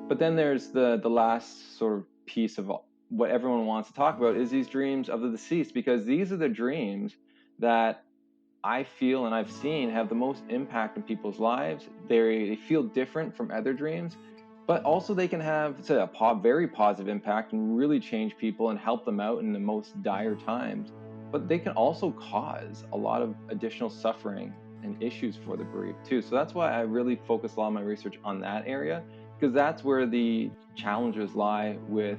But then there's the last sort of piece of what everyone wants to talk about is these dreams of the deceased, because these are the dreams that I feel and I've seen have the most impact in people's lives. They feel different from other dreams, but also they can have, say, very positive impact and really change people and help them out in the most dire times. But they can also cause a lot of additional suffering and issues for the bereaved too. So that's why I really focus a lot of my research on that area, because that's where the challenges lie with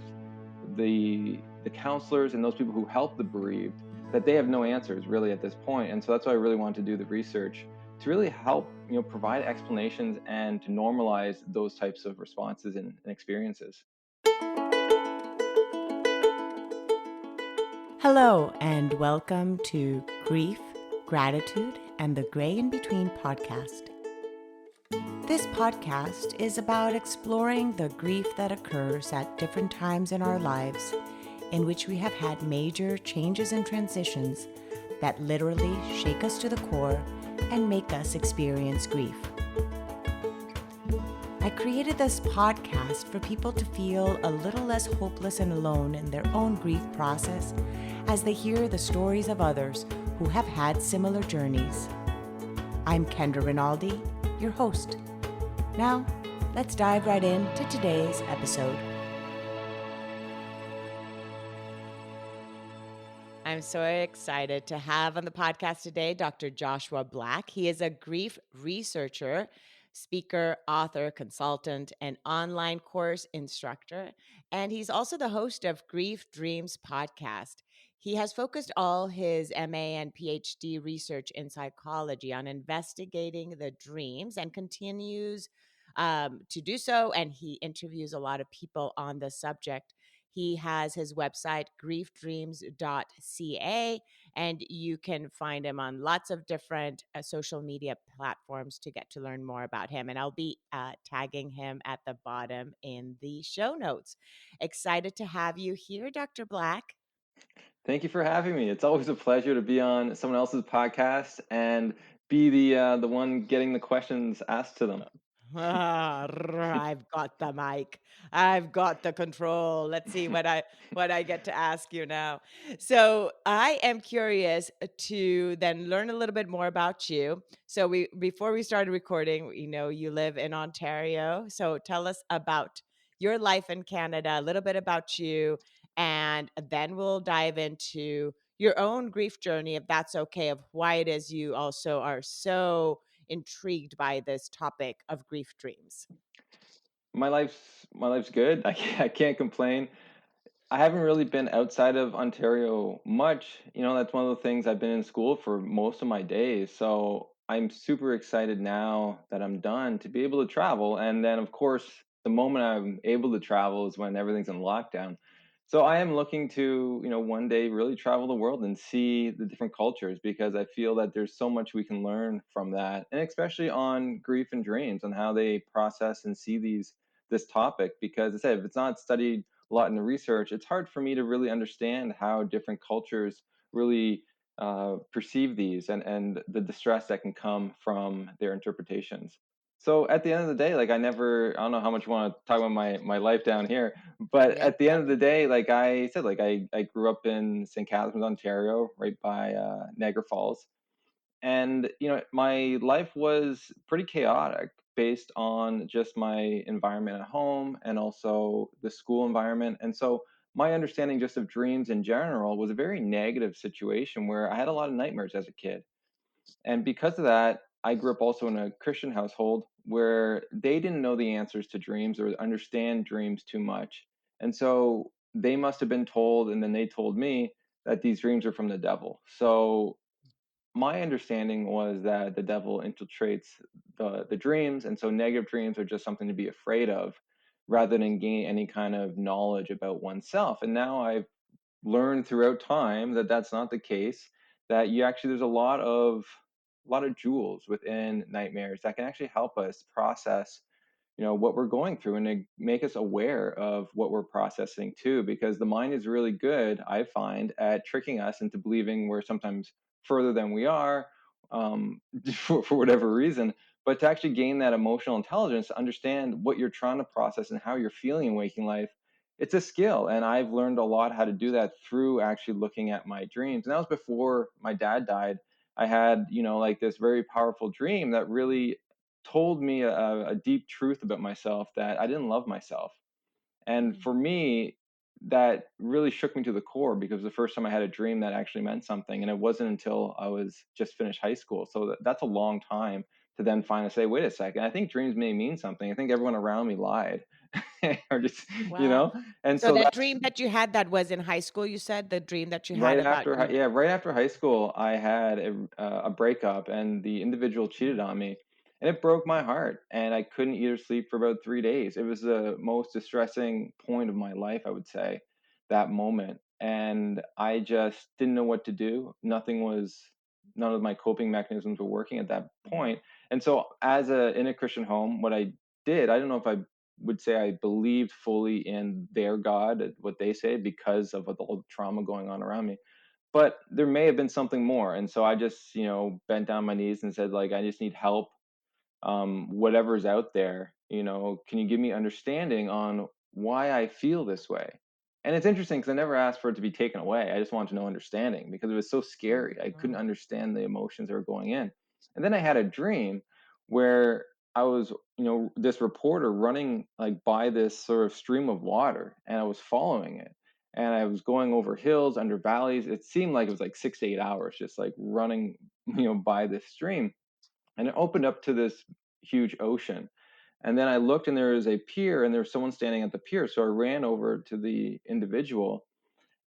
the counselors and those people who help the bereaved, that they have no answers really at this point. And so that's why I really want to do the research to really help, provide explanations and to normalize those types of responses and experiences. Hello, and welcome to Grief, Gratitude, and the Gray in Between podcast. This podcast is about exploring the grief that occurs at different times in our lives, in which we have had major changes and transitions that literally shake us to the core and make us experience grief. I created this podcast for people to feel a little less hopeless and alone in their own grief process as they hear the stories of others who have had similar journeys. I'm Kendra Rinaldi, your host. Now, let's dive right into today's episode. I'm so excited to have on the podcast today Dr. Joshua Black. He is a grief researcher, speaker, author, consultant, and online course instructor. And he's also the host of Grief Dreams podcast. He has focused all his MA and PhD research in psychology on investigating the dreams and continues to do so. And he interviews a lot of people on the subject. He has his website, griefdreams.ca, and you can find him on lots of different social media platforms to get to learn more about him. And I'll be tagging him at the bottom in the show notes. Excited to have you here, Dr. Black. Thank you for having me. It's always a pleasure to be on someone else's podcast and be the one getting the questions asked to them. I've got the mic. I've got the control. Let's see what I get to ask you now. So I am curious to then learn a little bit more about you. So we before we started recording, you live in Ontario. So tell us about your life in Canada, a little bit about you, and then we'll dive into your own grief journey, if that's okay, of why it is you also are so intrigued by this topic of grief dreams. My life's good. I can't complain. I haven't really been outside of Ontario much. That's one of the things. I've been in school for most of my days. So I'm super excited now that I'm done to be able to travel. And then, of course, the moment I'm able to travel is when everything's in lockdown. So I am looking to, one day really travel the world and see the different cultures, because I feel that there's so much we can learn from that. And especially on grief and dreams and how they process and see this topic. Because I said, if it's not studied a lot in the research, it's hard for me to really understand how different cultures really perceive these, and the distress that can come from their interpretations. So at the end of the day, like I don't know how much you want to talk about my life down here, but Yep, at the end yep. of the day, like I said, like I grew up in St. Catharines, Ontario, right by Niagara Falls. And my life was pretty chaotic based on just my environment at home and also the school environment. And so my understanding just of dreams in general was a very negative situation where I had a lot of nightmares as a kid. And because of that, I grew up also in a Christian household where they didn't know the answers to dreams or understand dreams too much. And so they must have been told, and then they told me that these dreams are from the devil. So my understanding was that the devil infiltrates the dreams, and so negative dreams are just something to be afraid of, rather than gain any kind of knowledge about oneself. And now I've learned throughout time that that's not the case. That you actually there's a lot of jewels within nightmares that can actually help us process what we're going through, and to make us aware of what we're processing too, because the mind is really good, I find, at tricking us into believing we're sometimes further than we are, for whatever reason. But to actually gain that emotional intelligence to understand what you're trying to process and how you're feeling in waking life, it's a skill. And I've learned a lot how to do that through actually looking at my dreams. And that was before my dad died. I had, like this very powerful dream that really told me a deep truth about myself, that I didn't love myself. And Mm, for me, that really shook me to the core, because the first time I had a dream that actually meant something, and it wasn't until I was just finished high school. So that's a long time to then finally say, wait a second, I think dreams may mean something. I think everyone around me lied, or just, you wow. know. And So so that that's dream that you had that was in high school, you said? The dream that you had right about after you yeah, right after high school, I had a breakup, and the individual cheated mm, on me, and it broke my heart, and I couldn't eat or sleep for about 3 days. It was the most distressing point of my life, I would say, that moment, and I just didn't know what to do. None of my coping mechanisms were working at that mhm, point. And so, as a in a Christian home, what I did, I don't know if I would say I believed fully in their God, what they say, because of all the trauma going on around me. But there may have been something more. And so I just, bent down my knees and said, like, I just need help. Whatever's out there, can you give me understanding on why I feel this way? And it's interesting because I never asked for it to be taken away. I just wanted to know understanding, because it was so scary. I couldn't mhm, understand the emotions that were going in. And then I had a dream where I was, this reporter running like by this sort of stream of water, and I was following it. And I was going over hills, under valleys. It seemed like it was like 6 to 8 hours just like running, by this stream, and it opened up to this huge ocean. And then I looked, and there was a pier, and there was someone standing at the pier. So I ran over to the individual,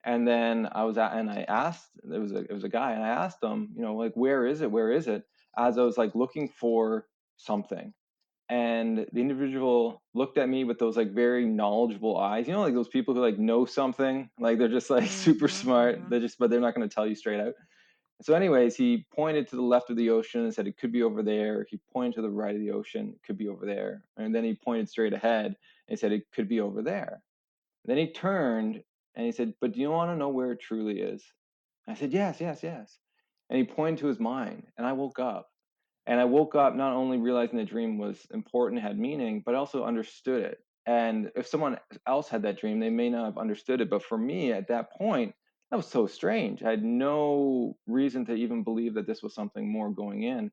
and then I asked, it was a guy, and I asked him, like, where is it? Where is it? As I was like looking for something. And the individual looked at me with those like very knowledgeable eyes, like those people who like know something, like they're just like super mhm, smart. mhm. But they're not going to tell you straight out. So, anyways, he pointed to the left of the ocean and said it could be over there. He pointed to the right of the ocean, it could be over there. And then he pointed straight ahead and he said it could be over there. Then he turned and he said, "But do you want to know where it truly is?" I said, "Yes, yes, yes." And he pointed to his mind, and I woke up. And I woke up not only realizing the dream was important, had meaning, but also understood it. And if someone else had that dream, they may not have understood it. But for me at that point, that was so strange. I had no reason to even believe that this was something more going in.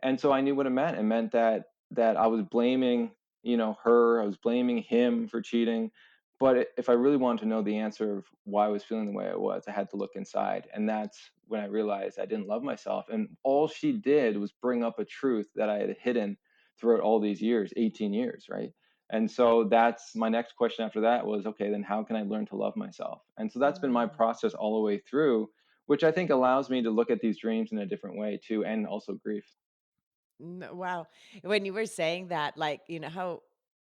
And so I knew what it meant. It meant that I was blaming, her, I was blaming him for cheating. But if I really wanted to know the answer of why I was feeling the way I was, I had to look inside. And that's when I realized I didn't love myself. And all she did was bring up a truth that I had hidden throughout all these years, 18 years, right? And so that's my next question after that was, okay, then how can I learn to love myself? And so that's been my Mm. process all the way through, which I think allows me to look at these dreams in a different way too, and also grief. Wow. When you were saying that, like, you know how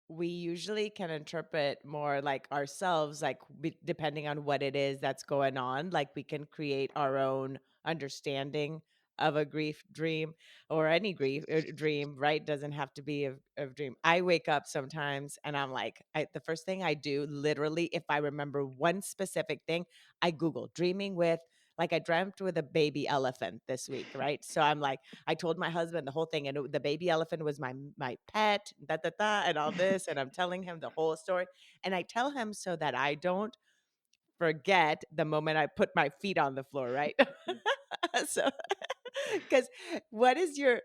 we usually can interpret more like ourselves, like depending on what it is that's going on, like we can create our own understanding of a grief dream or any grief dream, right? Doesn't have to be a dream. I wake up sometimes and I'm like, the first thing I do, literally, if I remember one specific thing, I Google dreaming with, like, I dreamt with a baby elephant this week, right? So I'm like, I told my husband the whole thing, and the baby elephant was my pet, da da da, and all this, and I'm telling him the whole story, and I tell him so that I don't forget the moment I put my feet on the floor, right? So, because what is your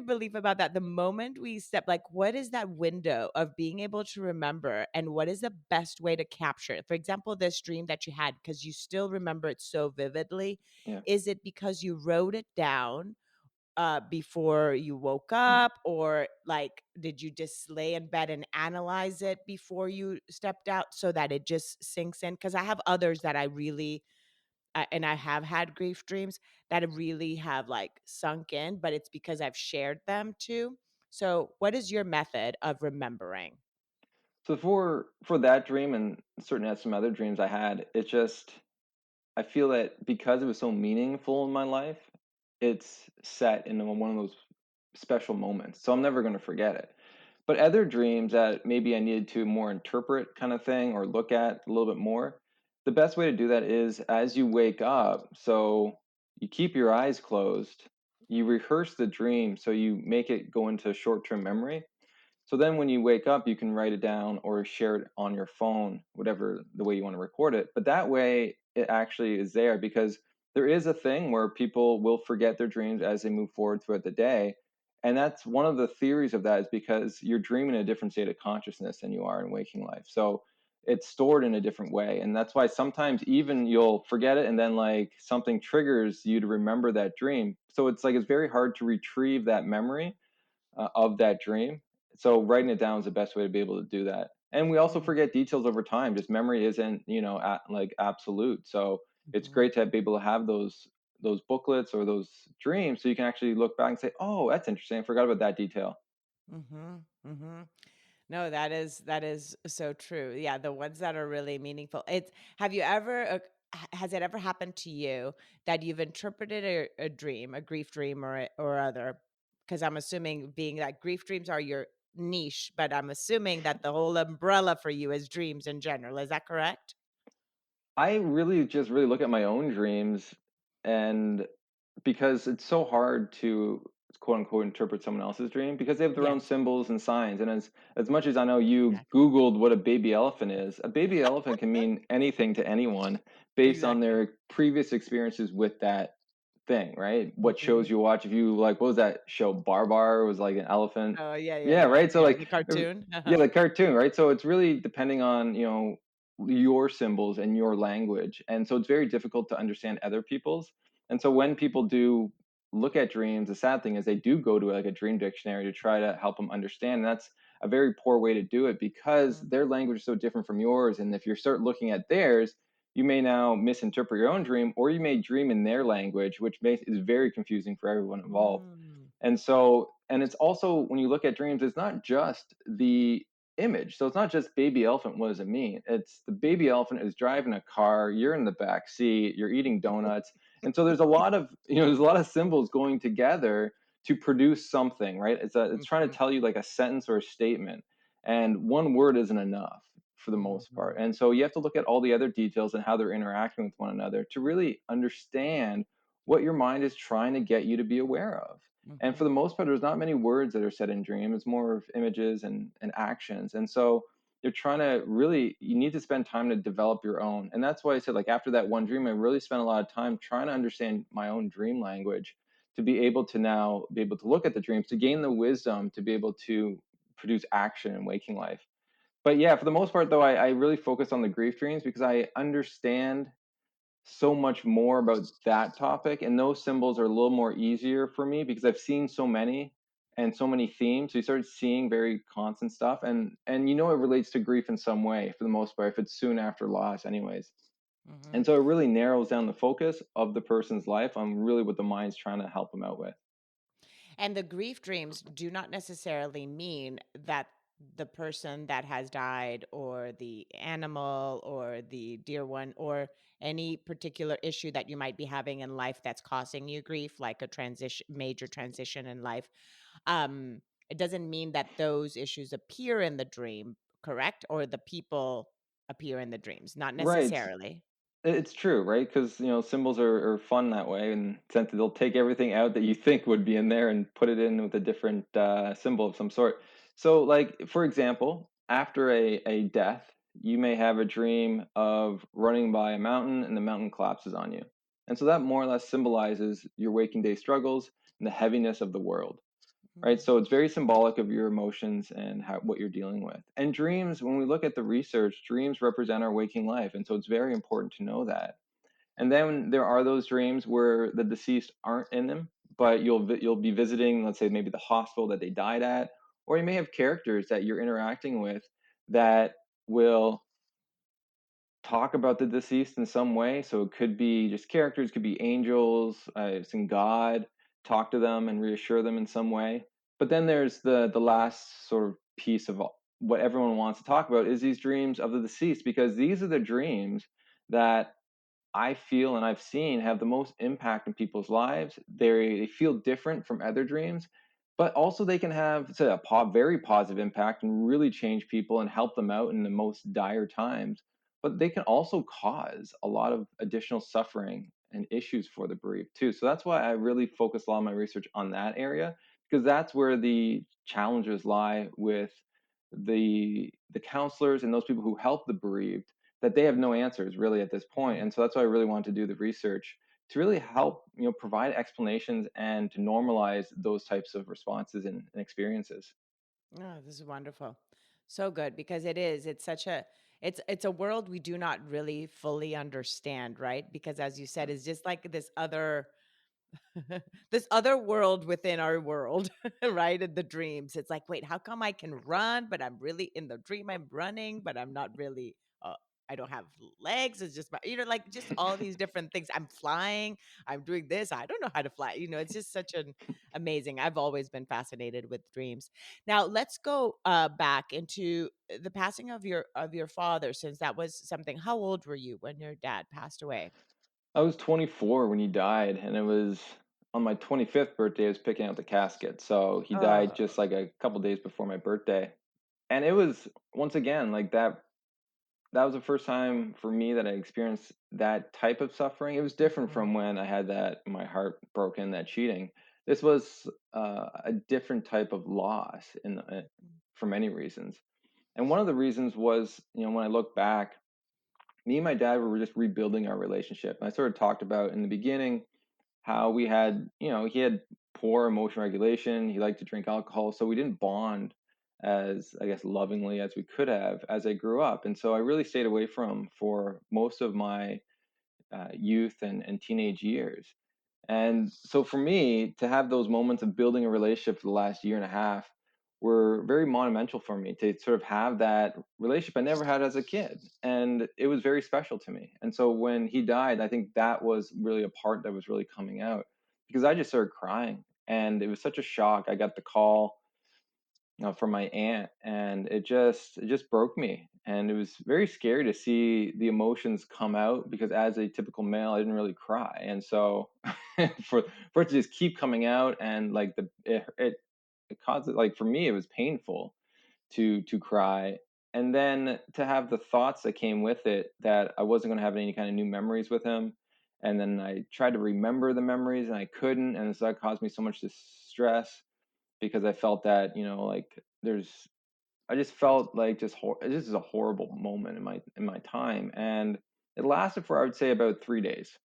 belief about that? The moment we step, like, what is that window of being able to remember, and what is the best way to capture it? For example, this dream that you had, because you still remember it so vividly, Yeah. is it because you wrote it down before you woke up, or like did you just lay in bed and analyze it before you stepped out so that it just sinks in? Because I have others that I really and I have had grief dreams that really have like sunk in, but it's because I've shared them too. So what is your method of remembering? So for that dream and certain some other dreams I had, it just I feel that because it was so meaningful in my life, it's set in one of those special moments. So I'm never going to forget it. But other dreams that maybe I needed to more interpret kind of thing or look at a little bit more, the best way to do that is as you wake up. So you keep your eyes closed you rehearse the dream, so you make it go into short-term memory. So then when you wake up, you can write it down or share it on your phone, whatever the way you want to record it. But that way it actually is there, because there is a thing where people will forget their dreams as they move forward throughout the day. And that's one of the theories of that, is because you're dreaming in a different state of consciousness than you are in waking life. So it's stored in a different way. And that's why sometimes even you'll forget it and then like something triggers you to remember that dream. So it's like it's very hard to retrieve that memory of that dream. So writing it down is the best way to be able to do that. And we also Mm, forget details over time. Just memory isn't, like absolute. So it's mhm, great to be able to have those booklets or those dreams, so you can actually look back and say, "Oh, that's interesting. I forgot about that detail." mhm, mhm. No, that is so true. Yeah, the ones that are really meaningful. It's have you ever has it ever happened to you that you've interpreted a dream, a grief dream or other? Because I'm assuming being that grief dreams are your niche, but I'm assuming that the whole umbrella for you is dreams in general. Is that correct? I really just really look at my own dreams, and because it's so hard to quote unquote interpret someone else's dream, because they have their own Yes, symbols and signs. And as much as I know you exactly. Googled what a baby elephant is, a baby elephant can mean anything to anyone based on Exactly. their previous experiences with that thing, right? What shows Mhm. you watch. If you like, what was that show? Barbar was like an elephant. Oh, yeah, yeah, Yeah, yeah, right. So yeah, like, the cartoon. yeah, Uh-huh. the cartoon, right? So it's really depending on, your symbols and your language. And so it's very difficult to understand other people's. And so when people do look at dreams, the sad thing is they do go to like a dream dictionary to try to help them understand. And that's a very poor way to do it, because Mhm, their language is so different from yours. And if you start looking at theirs, you may now misinterpret your own dream, or you may dream in their language, which makes is very confusing for everyone involved. mm, And so, and it's also, when you look at dreams, it's not just the image. So it's not just baby elephant, what does it mean? It's the baby elephant is driving a car, you're in the back seat, you're eating donuts. And so there's a lot of, there's a lot of symbols going together to produce something, right? It's trying to mhm, tell you like a sentence or a statement. And one word isn't enough for the most part. mhm, And so you have to look at all the other details and how they're interacting with one another to really understand what your mind is trying to get you to be aware of. And for mhm, the most part, there's not many words that are said in dream. It's more of images and actions. And so you're trying to really, you need to spend time to develop your own. And that's why I said, like, after that one dream, I really spent a lot of time trying to understand my own dream language, to be able to now be able to look at the dreams, to gain the wisdom, to be able to produce action in waking life. But yeah, for the most part, though, I really focus on the grief dreams, because I understand so much more about that topic, and those symbols are a little more easier for me because I've seen so many and so many themes. So you start seeing very constant stuff, and it relates to grief in some way for the most part, if it's soon after loss anyways. And mhm. so it really narrows down the focus of the person's life on really what the mind's trying to help them out with. And the grief dreams do not necessarily mean that the person that has died or the animal or the dear one or any particular issue that you might be having in life that's causing you grief, like a transition, major transition in life. It doesn't mean that those issues appear in the dream, correct? Or the people appear in the dreams, not Right. necessarily. It's true, right? Because symbols are fun that way, and since they'll take everything out that you think would be in there and put it in with a different symbol of some sort. So, like for example, after a death, you may have a dream of running by a mountain, and the mountain collapses on you, and so that more or less symbolizes your waking day struggles and the heaviness of the world, right? Mm, So it's very symbolic of your emotions and what you're dealing with. And dreams, when we look at the research, dreams represent our waking life, and so it's very important to know that. And then there are those dreams where the deceased aren't in them, but you'll be visiting, let's say maybe the hospital that they died at, or you may have characters that you're interacting with that will talk about the deceased in some way. So it could be just characters, could be angels, some God, talk to them and reassure them in some way. But then there's the last sort of piece of what everyone wants to talk about, is these dreams of the deceased, because these are the dreams that I feel and I've seen have the most impact in people's lives. They feel different from other dreams, but also they can have, say, a very positive impact and really change people and help them out in the most dire times. But they can also cause a lot of additional suffering and issues for the bereaved too. So that's why I really focus a lot of my research on that area, because that's where the challenges lie with the counselors and those people who help the bereaved, that they have no answers really at this point. Mhm. And so that's why I really wanted to do the research to really help, provide explanations and to normalize those types of responses and experiences. Oh, this is wonderful. So good because it is. It's such a it's a world we do not really fully understand, right? Because as you said, it's just like this other this other world within our world, right? In the dreams. It's like, wait, how come I can run, but I'm really in the dream I'm running, but I'm not really I don't have legs. It's just my, like just all these different things. I'm flying. I'm doing this. I don't know how to fly. It's just such an amazing. I've always been fascinated with dreams. Now let's go back into the passing of your father, since that was something. How old were you when your dad passed away? I was 24 when he died, and it was on my 25th birthday. I was picking out the casket, so he died Oh. just like a couple days before my birthday. And it was, once again, like that. That was the first time for me that I experienced that type of suffering. It was different Mhm. from when I had my heart broken, that cheating. This was a different type of loss for many reasons. And one of the reasons was, when I look back, me and my dad were just rebuilding our relationship. And I sort of talked about in the beginning how we had, he had poor emotion regulation. He liked to drink alcohol. So we didn't bond as, I guess, lovingly as we could have as I grew up. And so I really stayed away from him for most of my youth and teenage years. And so for me to have those moments of building a relationship for the last year and a half were very monumental for me, to sort of have that relationship I never had as a kid. And it was very special to me. And so when he died, I think that was really a part that was really coming out, because I just started crying. And it was such a shock. I got the call, from my aunt, and it just broke me, and it was very scary to see the emotions come out, because as a typical male, I didn't really cry. And so for for it to just keep coming out, and like it caused it, like, for me it was painful to cry, and then to have the thoughts that came with it, that I wasn't going to have any kind of new memories with him. And then I tried to remember the memories and I couldn't, and so that caused me so much distress, because I felt that, like, I just felt like this is a horrible moment in my time. And it lasted for, I would say, about 3 days.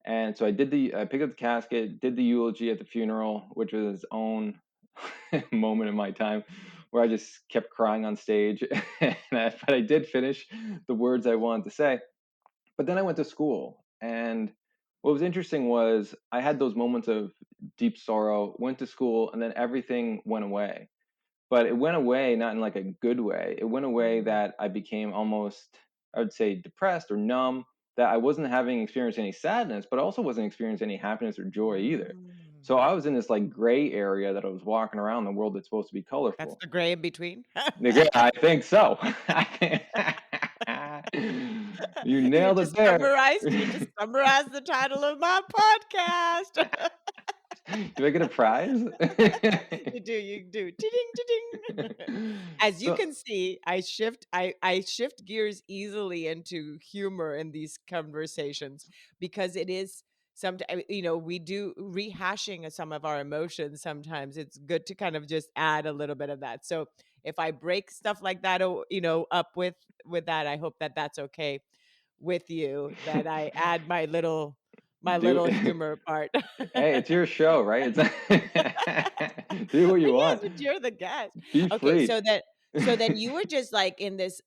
And so I picked up the casket, did the eulogy at the funeral, which was its own moment in my time, where I just kept crying on stage. But I did finish the words I wanted to say. But then I went to school, and what was interesting was I had those moments of deep sorrow, went to school, and then everything went away. But it went away not in like a good way. It went away Mm. that I became almost, I would say, depressed or numb, that I wasn't having experienced any sadness, but also wasn't experiencing any happiness or joy either. Mm. So I was in this like gray area that I was walking around the world that's supposed to be That's colorful. the gray in between? Yeah, I think so. You nailed it there. You just summarized the title of my podcast. Do I get a prize? You do. Ding, ding. As you So, can see, I shift gears easily into humor in these conversations because it is sometimes, we do rehashing of some of our emotions. Sometimes it's good to kind of just add a little bit of that. So if I break stuff like that, up with that, I hope that that's okay with you, that I add my do little humor part. hey, it's your show, right? Do what you Yes, want. but you're the guest. Be Okay, free. so then you were just like in this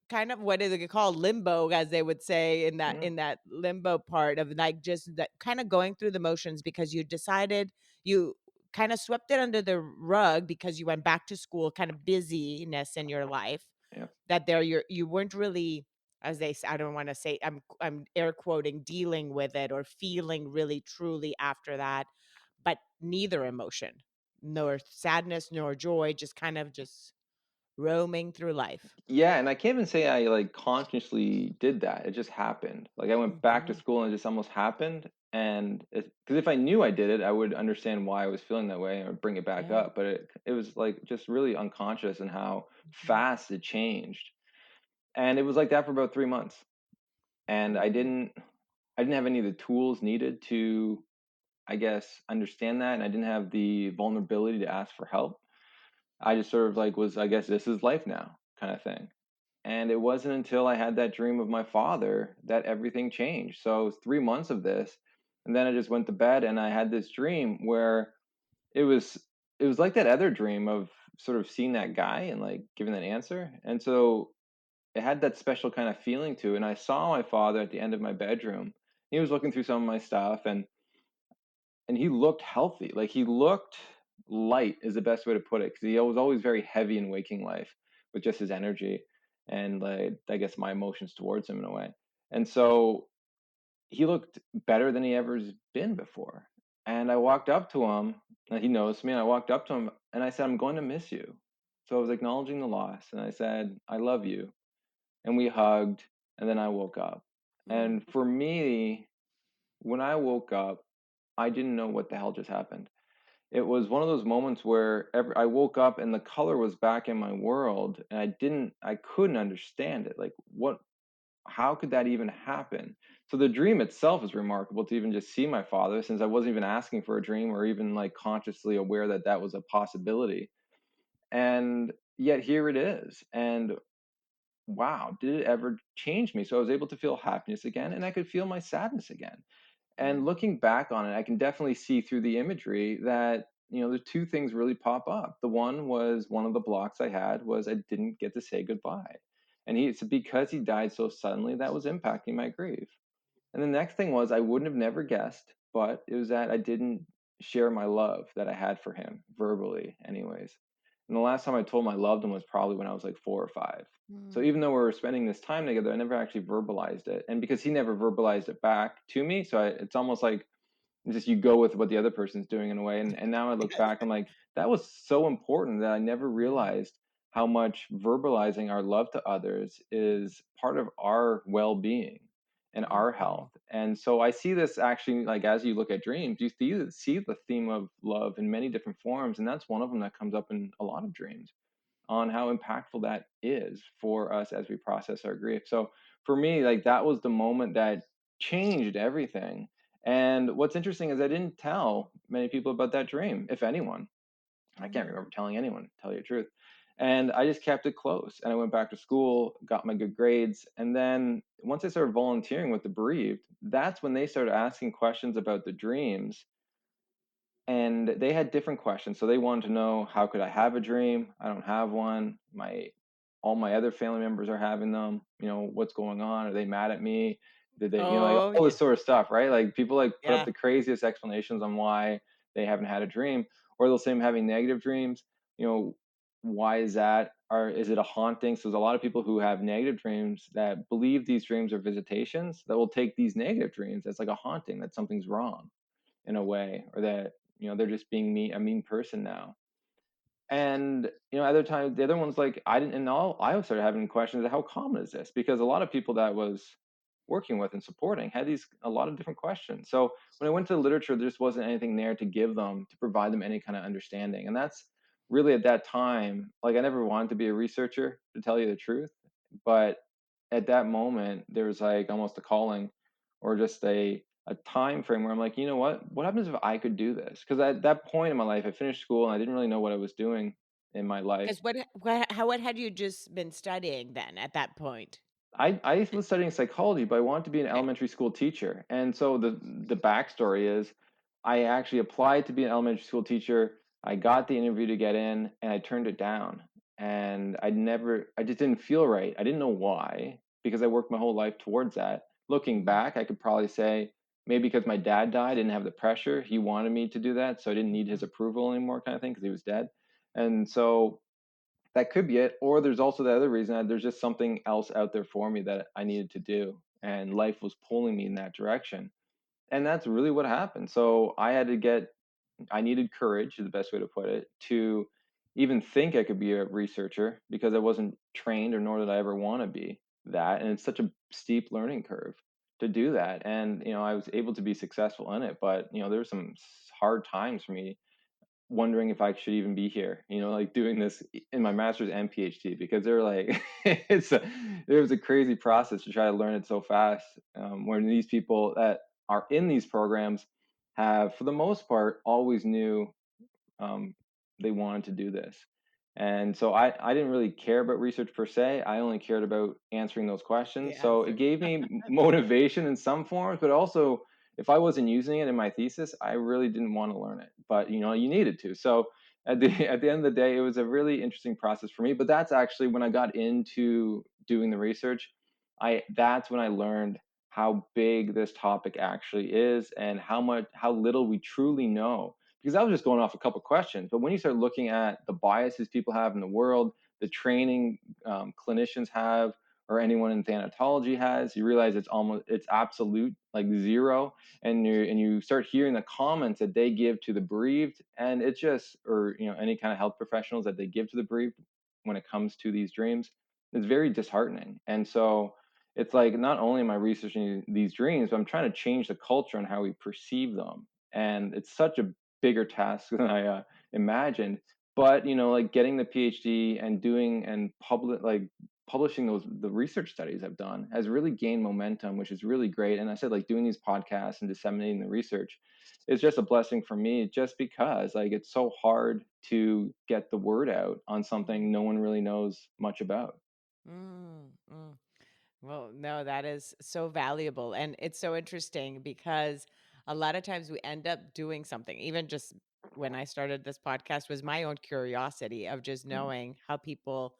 kind of, what is it called, limbo, as they would say, Yeah, in that limbo part of like just that kind of going through the motions, because you decided you kind of swept it under the rug because you went back to school, kind of busyness in your life, yeah. that there you weren't really, as they say, I don't want to say, I'm air quoting, dealing with it or feeling really truly after that, but neither emotion, nor sadness nor joy, just kind of just roaming through life. Yeah, and I can't even say I, like, consciously did that, it just happened. Like, I went back to Mhm. school and it just almost happened, and because if I knew I did it, I would understand why I was feeling that way and would bring it back Yeah. up, but it was, like, just really unconscious in how Mhm. fast it changed. And it was like that for about 3 months, and I Mm. didn't I didn't have any of the tools needed to, I guess, understand that, and I didn't have the vulnerability to ask for help. I just sort of like was, I guess, this is life now kind of thing. And it wasn't until I had that dream of my father that everything changed. So it was 3 months of this, and then I just went to bed and I had this dream where it was it was like that other dream of sort of seeing that guy and like giving that answer. And so it had that special kind of feeling to it. And I saw my father at the end of my bedroom. He was looking through some of my stuff, and he looked healthy. Like he looked light is the best way to put it, because he was always very heavy in waking life with just his energy and like I guess my emotions towards him in a way. And so he looked better than he ever's been before. And I walked up to him, and he noticed me, and I walked up to him and I said, I'm going to miss you. So I was acknowledging the loss and I said, I love you. And we hugged, and then I woke up. And Mm. for me, when I woke up, I didn't know what the hell just happened. It was one of those moments where I woke up and the color was back in my world, and I couldn't understand it. Like, what, how could that even happen? So the dream itself is remarkable to even just see my father, since I wasn't even asking for a dream or even like consciously aware that that was a possibility. And yet here it is. And wow, did it ever change me? So I was able to feel happiness again, and I could feel my sadness again. And Mm. looking back on it, I can definitely see through the imagery that, the two things really pop up. The one was one of the blocks I had was I didn't get to say goodbye. And it's because he died so suddenly that was impacting my grief. And the next thing was I wouldn't have never guessed, but it was that I didn't share my love that I had for him verbally, anyways. And the last time I told him I loved him was probably when I was like 4 or 5. So Mm. even though we were spending this time together, I never actually verbalized it. And because he never verbalized it back to me, so it's almost like just you go with what the other person's doing in a way. And now I look back, I'm like, that was so important that I never realized how much verbalizing our love to others is part of our well-being and our Mhm. health. And so I see this actually, like as you look at dreams, you see the theme of love in many different forms, and that's one of them that comes up in a lot of dreams on how impactful that is for us as we process our grief. So for me, like that was the moment that changed everything. And what's interesting is I didn't tell many people about that dream, if anyone. I can't Mhm. remember telling anyone, to tell you the truth. And I just kept it close. And I went back to school, got my good grades. And then once I started volunteering with the bereaved, that's when they started asking questions about the dreams, and they had different questions. So they wanted to know, how could I have a dream? I don't have one. My All my other family members are having them. What's going on? Are they mad at me? Did they, like Oh, all yeah. this sort of stuff, right? Like people like put up Yeah. the craziest explanations on why they haven't had a dream, or they'll say I'm having negative dreams. Why is that? Or is it a haunting? So there's a lot of people who have negative dreams that believe these dreams are visitations that will take these negative dreams as like a haunting, that something's wrong in a way, or that they're just being a mean person now. And other times the other one's like I didn't, and all I started having questions of how common is this, because a lot of people that I was working with and supporting had these a lot of different questions. So when I went to the literature, there just wasn't anything there to give them, to provide them any kind of understanding. And that's really, at that time, like I never wanted to be a researcher, to tell you the truth, but at that moment there was like almost a calling, or just a time frame where I'm like, you know what happens if I could do this? Because at that point in my life, I finished school and I didn't really know what I was doing in my life. 'Cause what had you just been studying then at that point? I was studying psychology, but I wanted to be an Okay. elementary school teacher. And so the backstory is I actually applied to be an elementary school teacher. I got the interview to get in and I turned it down. And I just didn't feel right. I didn't know why, because I worked my whole life towards that. Looking Mhm. back, I could probably say maybe because my dad died, I didn't have the pressure. He wanted me to do that, so I didn't need his Mhm. approval anymore, kind of thing, because he was dead. And so that could be it. Or there's also the other reason that there's just something else out there for me that I needed to do. And life was pulling me in that direction. And that's really what happened. So I needed courage, is the best way to put it, to even think I could be a researcher, because I wasn't trained, or nor did I ever want to be that. And it's such a steep learning curve to do that. And, I was able to be successful in it. But, there were some hard times for me wondering if I should even be here, like doing this in my master's and PhD, because they're like, it was a crazy process to try to learn it so fast. When these people that are in these programs have, for the most part, always knew um, they wanted to do this. And so I didn't really care about research per se. I only cared about answering those The questions. So it answer. gave me motivation in some forms, but also if I wasn't using it in my thesis, I really didn't want to learn it. But you needed to. So at the at the end of the day, it was a really interesting process for me. But that's actually when I got into doing the research. I That's when I learned how big this topic actually is and how little we truly know, because I was just going off a couple questions. But when you start looking at the biases people have in the world, the training clinicians have, or anyone in thanatology has, you realize it's absolute, like zero. And you start hearing the comments that they give to the bereaved, and it's just, or any kind of health professionals that they give to the bereaved when it comes to these dreams, it's very disheartening. And so it's like, not only am I researching these dreams, but I'm trying to change the culture and how we perceive them. And it's such a bigger task than I imagined. But like getting the PhD and doing and publishing the research studies I've done has really gained momentum, which is really great. And I said, like, doing these podcasts and disseminating the research is just a blessing for me, just because like it's so hard to get the word out on something no one really knows much about. Mm, mm. Well, no, that is so valuable. And it's so interesting because a lot of times we end up doing something, even just when I started this podcast, was my own curiosity of just Mm, knowing how people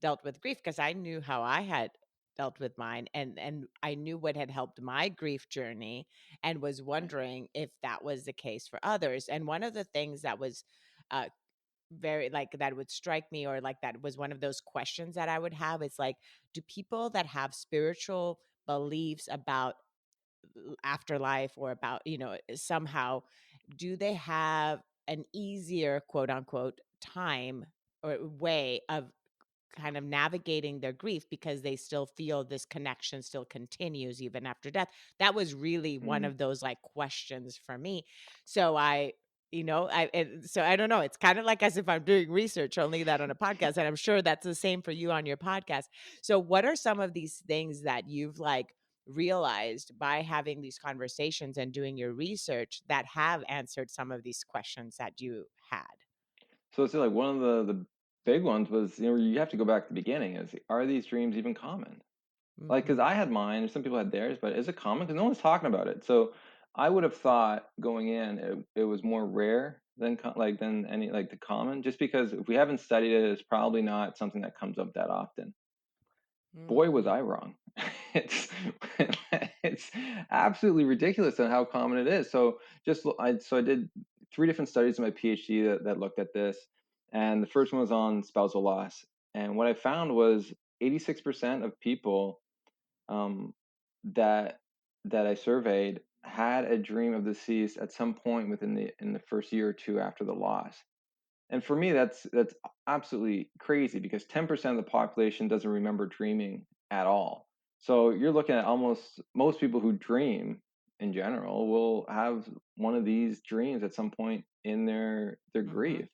dealt with grief, because I knew how I had dealt with mine, and I knew what had helped my grief journey, and was right. wondering if that was the case for others. And one of the things that was uh, very like that would strike me, or like that was one of those questions that I would have, is like, do people that have spiritual beliefs about afterlife, or about, somehow, do they have an easier, quote unquote, time or way of kind of navigating their grief, because they still feel this connection still continues even after death? That was really one Mm. of those like questions for me. So so I don't know. It's kind of like as if I'm doing research, only that on a podcast. And I'm sure that's the same for you on your podcast. So what are some of these things that you've like realized by having these conversations and doing your research that have answered some of these questions that you had? So it's like one of the big ones was, you have to go back to the beginning, is, are these dreams even common? Like, because Hmm. I had mine, and some people had theirs, but is it common? Because no one's talking about it. So I would have thought going in, it was more rare than than any, like, the common, just because if we haven't studied it, it's probably not something that comes up that often. Boy, was Mm. I wrong. It's it's absolutely ridiculous on how common it is. So I did three different studies in my PhD that looked at this, and the first one was on spousal loss. And what I found was 86% of people um, that I surveyed had a dream of the deceased at some point within the first year or two after the loss. And for me, that's absolutely crazy, because 10% of the population doesn't remember dreaming at all. So you're looking at almost most people who dream in general will have one of these dreams at some point in their Mhm. grief,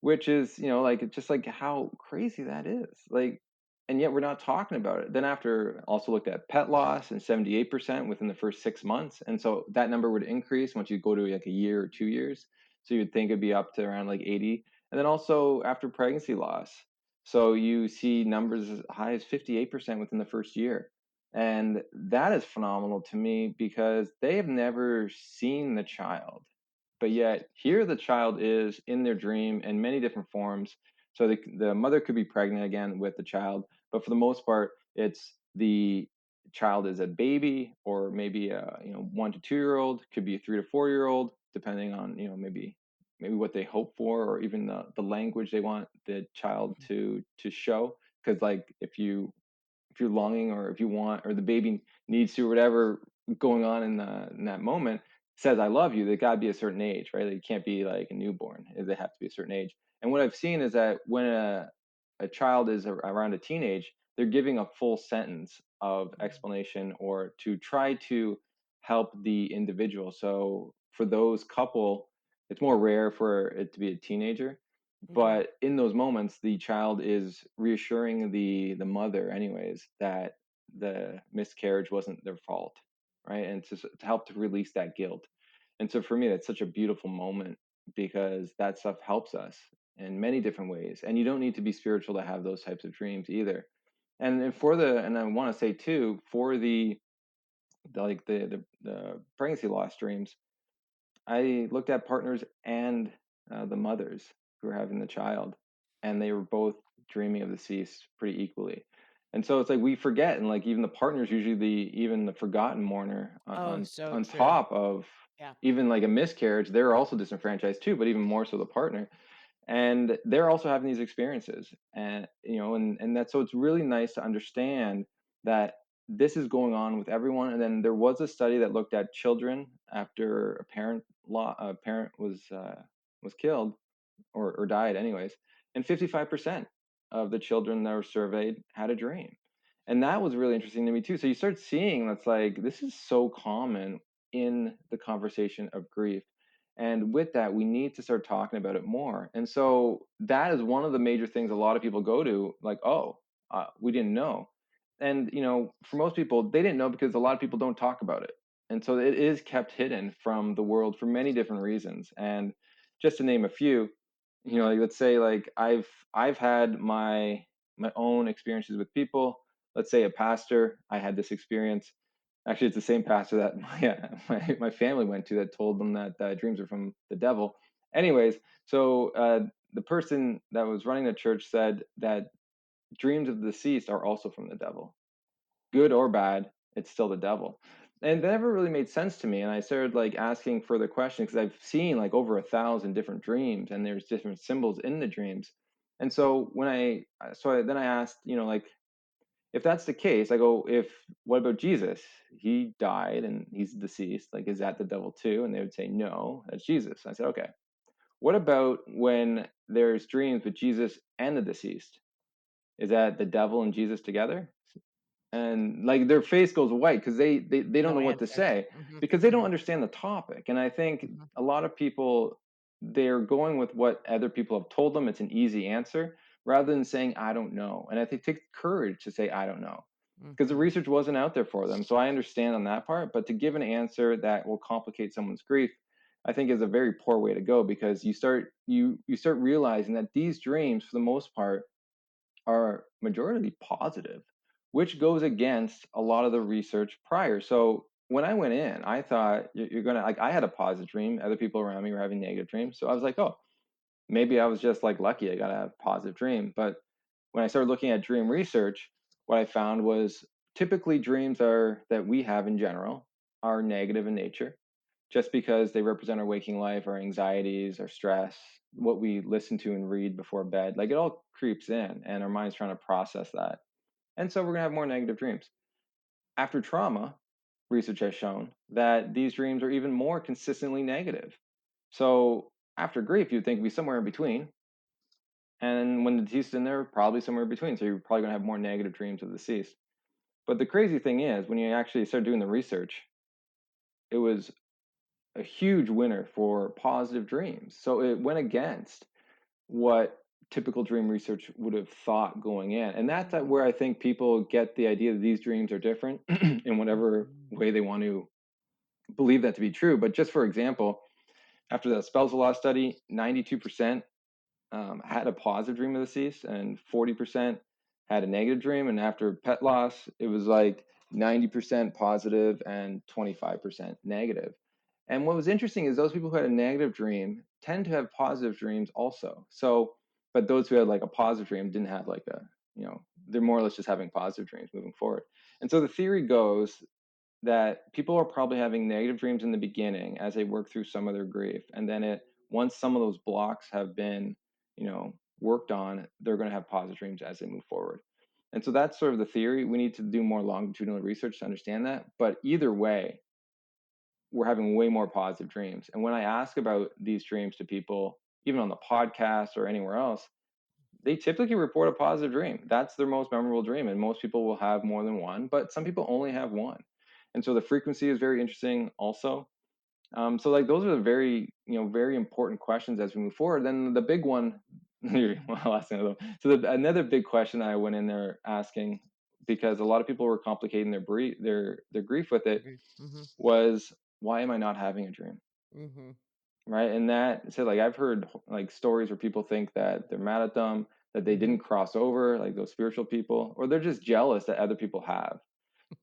which is, like, just like how crazy that is. Like, and yet we're not talking about it. Then after, also looked at pet loss, and 78% within the first 6 months. And so that number would increase once you go to like a year or 2 years. So you'd think it'd be up to around like 80. And then also after pregnancy loss. So you see numbers as high as 58% within the first year. And that is phenomenal to me, because they have never seen the child, but yet here the child is in their dream in many different forms. So the mother could be pregnant again with the child, but for the most part, it's the child is a baby, or maybe a 1 to 2 year old, could be a 3 to 4 year old, depending on maybe what they hope for, or even the language they want the child to show. Because like if you're longing, or if you want, or the baby needs to, or whatever going on in that moment, says I love you, they got to be a certain age, right? They can't be like a newborn. They have to be a certain age. And what I've seen is that when a child is around a teenage, they're giving a full sentence of Mm. explanation, or to try to help the individual. So for those couple, it's more rare for it to be a teenager. Mhm. But in those moments, the child is reassuring the mother, anyways, that the miscarriage wasn't their fault, right? And to help to release that guilt. And so for me, that's such a beautiful moment because that stuff helps us in many different ways. And you don't need to be spiritual to have those types of dreams either. And I want to say too, for the pregnancy loss dreams, I looked at partners and the mothers who were having the child, and they were both dreaming of the deceased pretty equally. And so it's like we forget, and like even the partners usually even the forgotten mourner Oh, so on true. top of Yeah. even like a miscarriage, they're also disenfranchised too, but even more so the partner, and they're also having these experiences, and and that's, so it's really nice to understand that this is going on with everyone. And then there was a study that looked at children after a parent was killed or died anyways, and 55% of the children that were surveyed had a dream. And that was really interesting to me too. So you start seeing that's like this is so common in the conversation of grief. And with that, we need to start talking about it more. And so that is one of the major things a lot of people go to, like, oh, we didn't know. And for most people, they didn't know because a lot of people don't talk about it. And so it is kept hidden from the world for many different reasons. And just to name a few, like, let's say, like, I've had my own experiences with people. Let's say a pastor, I had this experience. Actually, it's the same pastor that my family went to that told them that dreams are from the devil. Anyways, so the person that was running the church said that dreams of the deceased are also from the devil, good or bad, it's still the devil. And that never really made sense to me. And I started like asking further questions because I've seen like over 1,000 different dreams, and there's different symbols in the dreams. And so then I asked, like, if that's the case, I go, if what about Jesus? He died and he's deceased. Like, is that the devil too? And they would say, no, that's Jesus. I said, okay. What about when there's dreams with Jesus and the deceased? Is that the devil and Jesus together? And like their face goes white because they don't No know what to answer. say Mhm, because they don't mhm, understand the topic. And I think mhm, a lot of people, they're going with what other people have told them. It's an easy answer rather than saying I don't know. And I think it takes courage to say I don't know because the mhm. research wasn't out there for them. So I understand on that part, but to give an answer that will complicate someone's grief, I think, is a very poor way to go, because you start realizing that these dreams for the most part are majority positive, which goes against a lot of the research prior. So when I went in, I thought you're gonna, like, I had a positive dream. Other people around me were having negative dreams. So I was like, oh, maybe I was just like lucky. I got a positive dream. But when I started looking at dream research, what I found was typically dreams are that we have in general are negative in nature, just because they represent our waking life, our anxieties, our stress, what we listen to and read before bed. Like, it all creeps in, and our mind's trying to process that. And so we're going to have more negative dreams. After trauma, research has shown that these dreams are even more consistently negative. So after grief, you'd think it'd be somewhere in between. And when the deceased in there, probably somewhere in between. So you're probably going to have more negative dreams of the deceased. But the crazy thing is, when you actually start doing the research, it was a huge winner for positive dreams. So it went against what typical dream research would have thought going in. And that's where Mm, I think people get the idea that these dreams are different in whatever mhm. way they want to believe that to be true. But just for example, after the spousal loss study, 92% had a positive dream of the deceased, and 40% had a negative dream. And after pet loss, it was like 90% positive and 25% negative. And what was interesting is those people who had a negative dream tend to have positive dreams also. So, but those who had like a positive dream didn't have like they're more or less just having positive dreams moving forward. And so the theory goes that people are probably having negative dreams in the beginning as they work through some of their grief, and then once some of those blocks have been worked on, they're going to have positive dreams as they move forward. And so that's sort of the theory. We need to do more longitudinal research to understand that, but either way, we're having way more positive dreams. And when I ask about these dreams to people, even on the podcast or anywhere else, they typically report a positive dream. That's their most memorable dream. And most people will have more than one, but some people only have one. And so the frequency is very interesting also. So like those are the very, very important questions as we move forward. Then the big one, well, last thing though. So another big question I went in there asking, because a lot of people were complicating their grief with it, Agree. Mhm, was why am I not having a dream? mhm, Right? And that so like I've heard like stories where people think that they're mad at them, that they mhm. didn't cross over, like those spiritual people, or they're just jealous that other people have.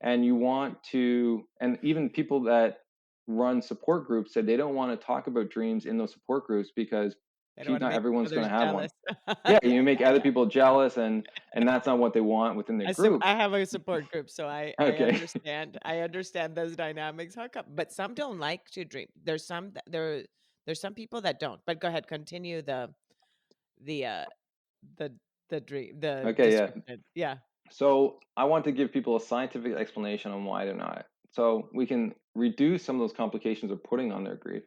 And you want to, and even people that run support groups said they don't want to talk about dreams in those support groups because They don't wanna not make everyone's going others to have one. jealous. Yeah, Yeah, you make yeah, other yeah. people jealous, and that's not what they want within the group. I have a support group, so Okay. I understand those dynamics. How come but some don't like to dream. There's some people that don't. But go ahead, continue the, uh, the the Okay, yeah. description. Yeah. So I want to give people a scientific explanation on why they're not. So we can reduce some of those complications of putting on their grief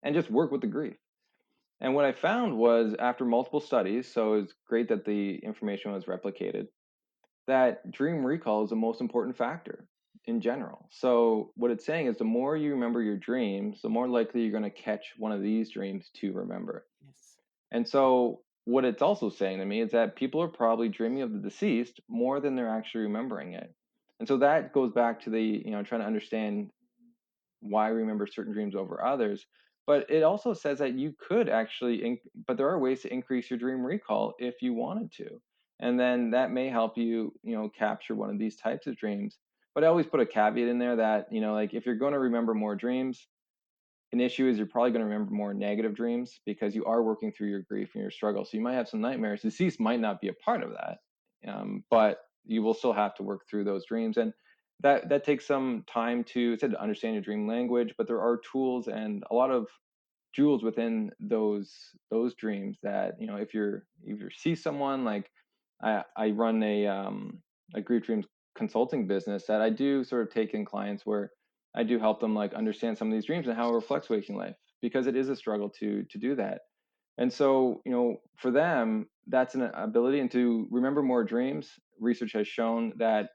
and just work with the grief. And what I found was after multiple studies, so it's great that the information was replicated, that dream recall is the most important factor in general. So what it's saying is the more you remember your dreams, the more likely you're going to catch one of these dreams to remember. Yes. And so what it's also saying to me is that people are probably dreaming of the deceased more than they're actually remembering it. And so that goes back to the, trying to understand why we remember certain dreams over others. But it also says that you could actually, but there are ways to increase your dream recall if you wanted to. And then that may help you, capture one of these types of dreams. But I always put a caveat in there that, like if you're going to remember more dreams, an issue is you're probably going to remember more negative dreams because you are working through your grief and your struggle. So you might have some nightmares. Deceased might not be a part of that, but you will still have to work through those dreams, and that takes some time to, it said, to understand your dream language. But there are tools and a lot of jewels within those dreams that, if you see someone like, I run a grief dreams consulting business that I do sort of take in clients where I do help them like understand some of these dreams and how it reflects waking life, because it is a struggle to do that. And so, for them, that's an ability. And to remember more dreams, research has shown that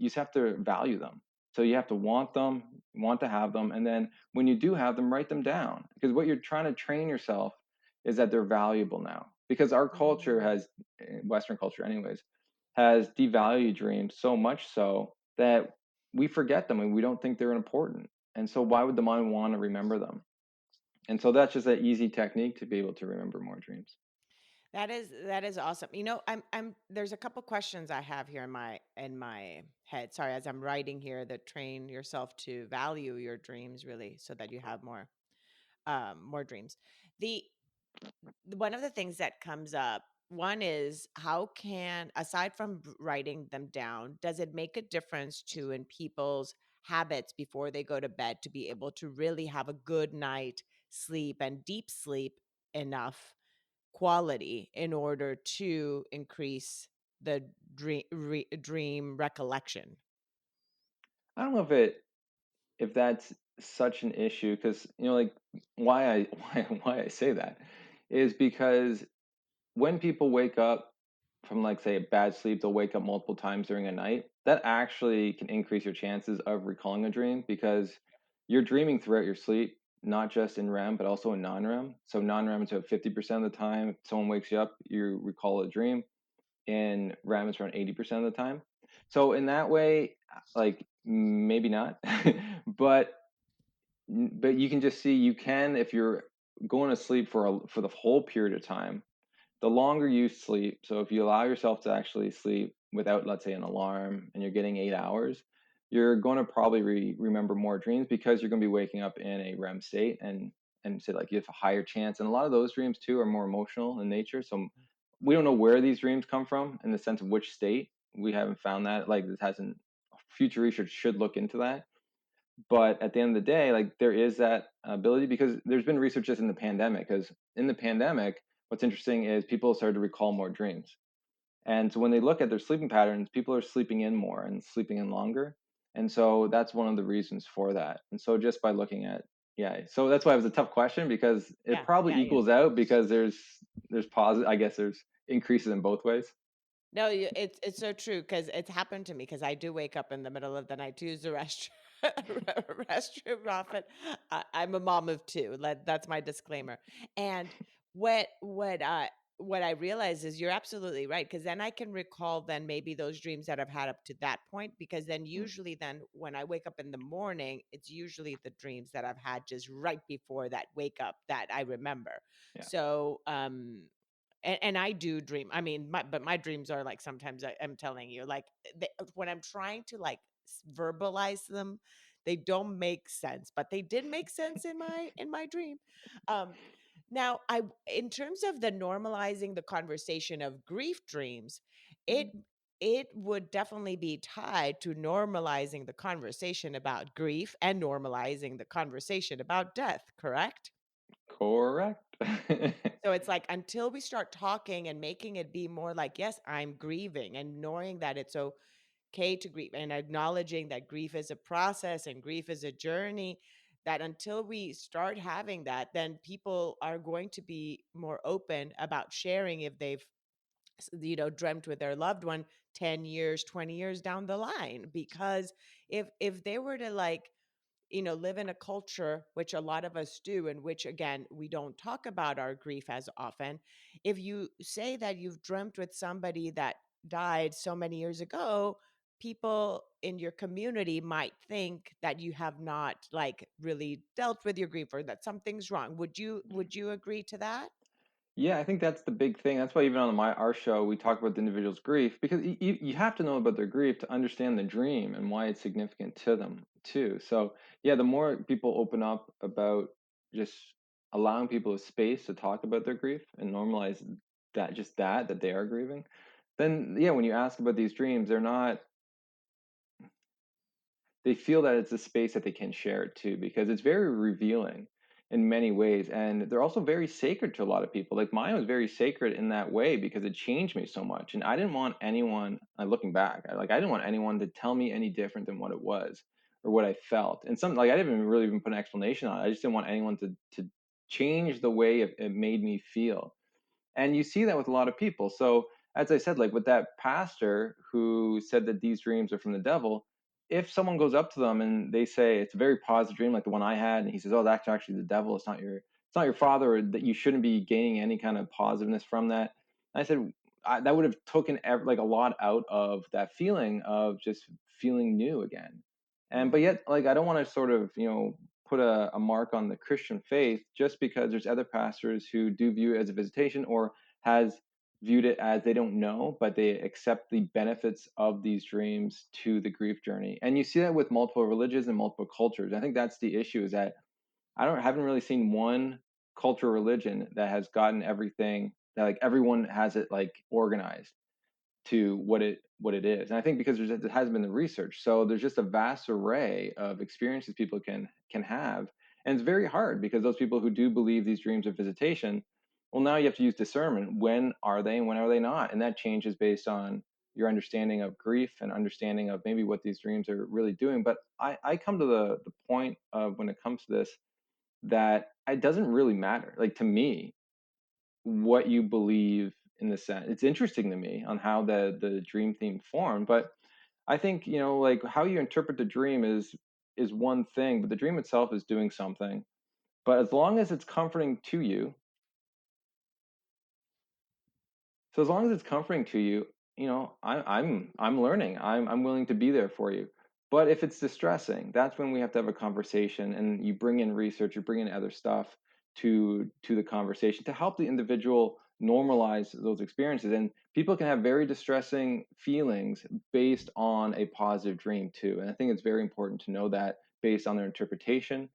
you just have to value them. So you have to want them, want to have them, and then when you do have them, write them down. Because what you're trying to train yourself is that they're valuable now. Because our culture Mm. has, Western culture, anyways, has devalued dreams so much so that we forget them and we don't think they're important. And so why would the mind want to remember them? And so that's just an easy technique to be able to remember more dreams. That is awesome. I'm there's a couple questions I have here in my head. Sorry, as I'm writing here that train yourself to value your dreams really so that you have more dreams. The one of the things that comes up, one is how can, aside from writing them down, does it make a difference to in people's habits before they go to bed to be able to really have a good night sleep and deep sleep enough quality in order to increase the dream recollection? I don't know if that's such an issue, because like why I why I say that is because when people wake up from, like, say, a bad sleep, they'll wake up multiple times during a night. That actually can increase your chances of recalling a dream, because you're dreaming throughout your sleep, not just in REM, but also in non-REM. So non-REM is about 50% of the time. If someone wakes you up, you recall a dream. In REM, it's around 80% of the time. So in that way, like maybe not, but you can just see, you can, if you're going to sleep for the whole period of time, the longer you sleep, so if you allow yourself to actually sleep without, let's say, an alarm, and you're getting 8 hours, you're going to probably remember more dreams, because you're going to be waking up in a REM state, and say like you have a higher chance. And a lot of those dreams too are more emotional in nature. So we don't know where these dreams come from in the sense of which state. We haven't found that. Like this hasn't. Future research should look into that. But at the end of the day, like there is that ability, because there's been research just in the pandemic. Because in the pandemic, what's interesting is people started to recall more dreams. And so when they look at their sleeping patterns, people are sleeping in more and sleeping in longer. And so that's one of the reasons for that. And so just by looking at, yeah, so that's why it was a tough question, because it Yeah, probably yeah, yeah. equals out, because there's positive, I guess there's increases in both ways. No, it's so true because it's happened to me because I do wake up in the middle of the night to use the restroom. restroom often. I'm a mom of 2, that's my disclaimer, and what what, uh, what I realize is you're absolutely right, because then I can recall then maybe those dreams that I've had up to that point, because then Mm, usually then when I wake up in the morning, it's usually the dreams that I've had just right before that wake up that I remember. yeah. So, and I do dream. I mean, my dreams are like sometimes I'm telling you, like when I'm trying to like verbalize them, they don't make sense, but they did make sense in my dream. Um, now, in terms of the normalizing the conversation of grief dreams, it Mhm. it would definitely be tied to normalizing the conversation about grief and normalizing the conversation about death. Correct? Correct. So it's like until we start talking and making it be more like, yes, I'm grieving and knowing that it's okay to grieve and acknowledging that grief is a process and grief is a journey, that until we start having that, then people are going to be more open about sharing if they've dreamt with their loved one 10 years 20 years down the line, because if they were to like live in a culture, which a lot of us do, in which, again, we don't talk about our grief as often. If you say that you've dreamt with somebody that died so many years ago, people in your community might think that you have not like really dealt with your grief or that something's wrong. Would you agree to that? Yeah, I think that's the big thing. That's why even on our show, we talk about the individual's grief because you have to know about their grief to understand the dream and why it's significant to them too. So yeah, the more people open up about just allowing people a space to talk about their grief and normalize that they are grieving, then yeah, when you ask about these dreams, they feel that it's a space that they can share it too because it's very revealing in many ways and they're also very sacred to a lot of people. Like mine was very sacred in that way because it changed me so much and I didn't want anyone looking back I didn't want anyone to tell me any different than what it was or what I felt. And some like I didn't even really even put an explanation on it. I just didn't want anyone to change the way it made me feel. And you see that with a lot of people. So, as I said, like with that pastor who said that these dreams are from the devil, if someone goes up to them and they say it's a very positive dream, like the one I had, and he says, "Oh, that's actually the devil. It's not your father, or that you shouldn't be gaining any kind of positiveness from that." I said that would have taken like a lot out of that feeling of just feeling new again. And but Mm, yet, like I don't want to sort of put a mark on the Christian faith just because there's other pastors who do view it as a visitation or has viewed it as they don't know, but they accept the benefits of these dreams to the grief journey. And you see that with multiple religions and multiple cultures. I think that's the issue is that haven't really seen one culture or religion that has gotten everything that like everyone has it like organized to what it is. And I think because there hasn't been the research, so there's just a vast array of experiences people can have, and it's very hard because those people who do believe these dreams of visitation, well, now you have to use discernment. When are they and when are they not? And that changes based on your understanding of grief and understanding of maybe what these dreams are really doing. But I come to the point of when it comes to this that it doesn't really matter. Like to me, what you believe in the sense. It's interesting to me on how the dream theme formed, but I think like how you interpret the dream is one thing, but the dream itself is doing something. But as long as it's comforting to you, so as long as it's comforting to you, I'm learning. I'm willing to be there for you. But if it's distressing, that's when we have to have a conversation, and you bring in research, you bring in other stuff to the conversation to help the individual normalize those experiences. And people can have very distressing feelings based on a positive dream too. And I think it's very important to know that based on their interpretation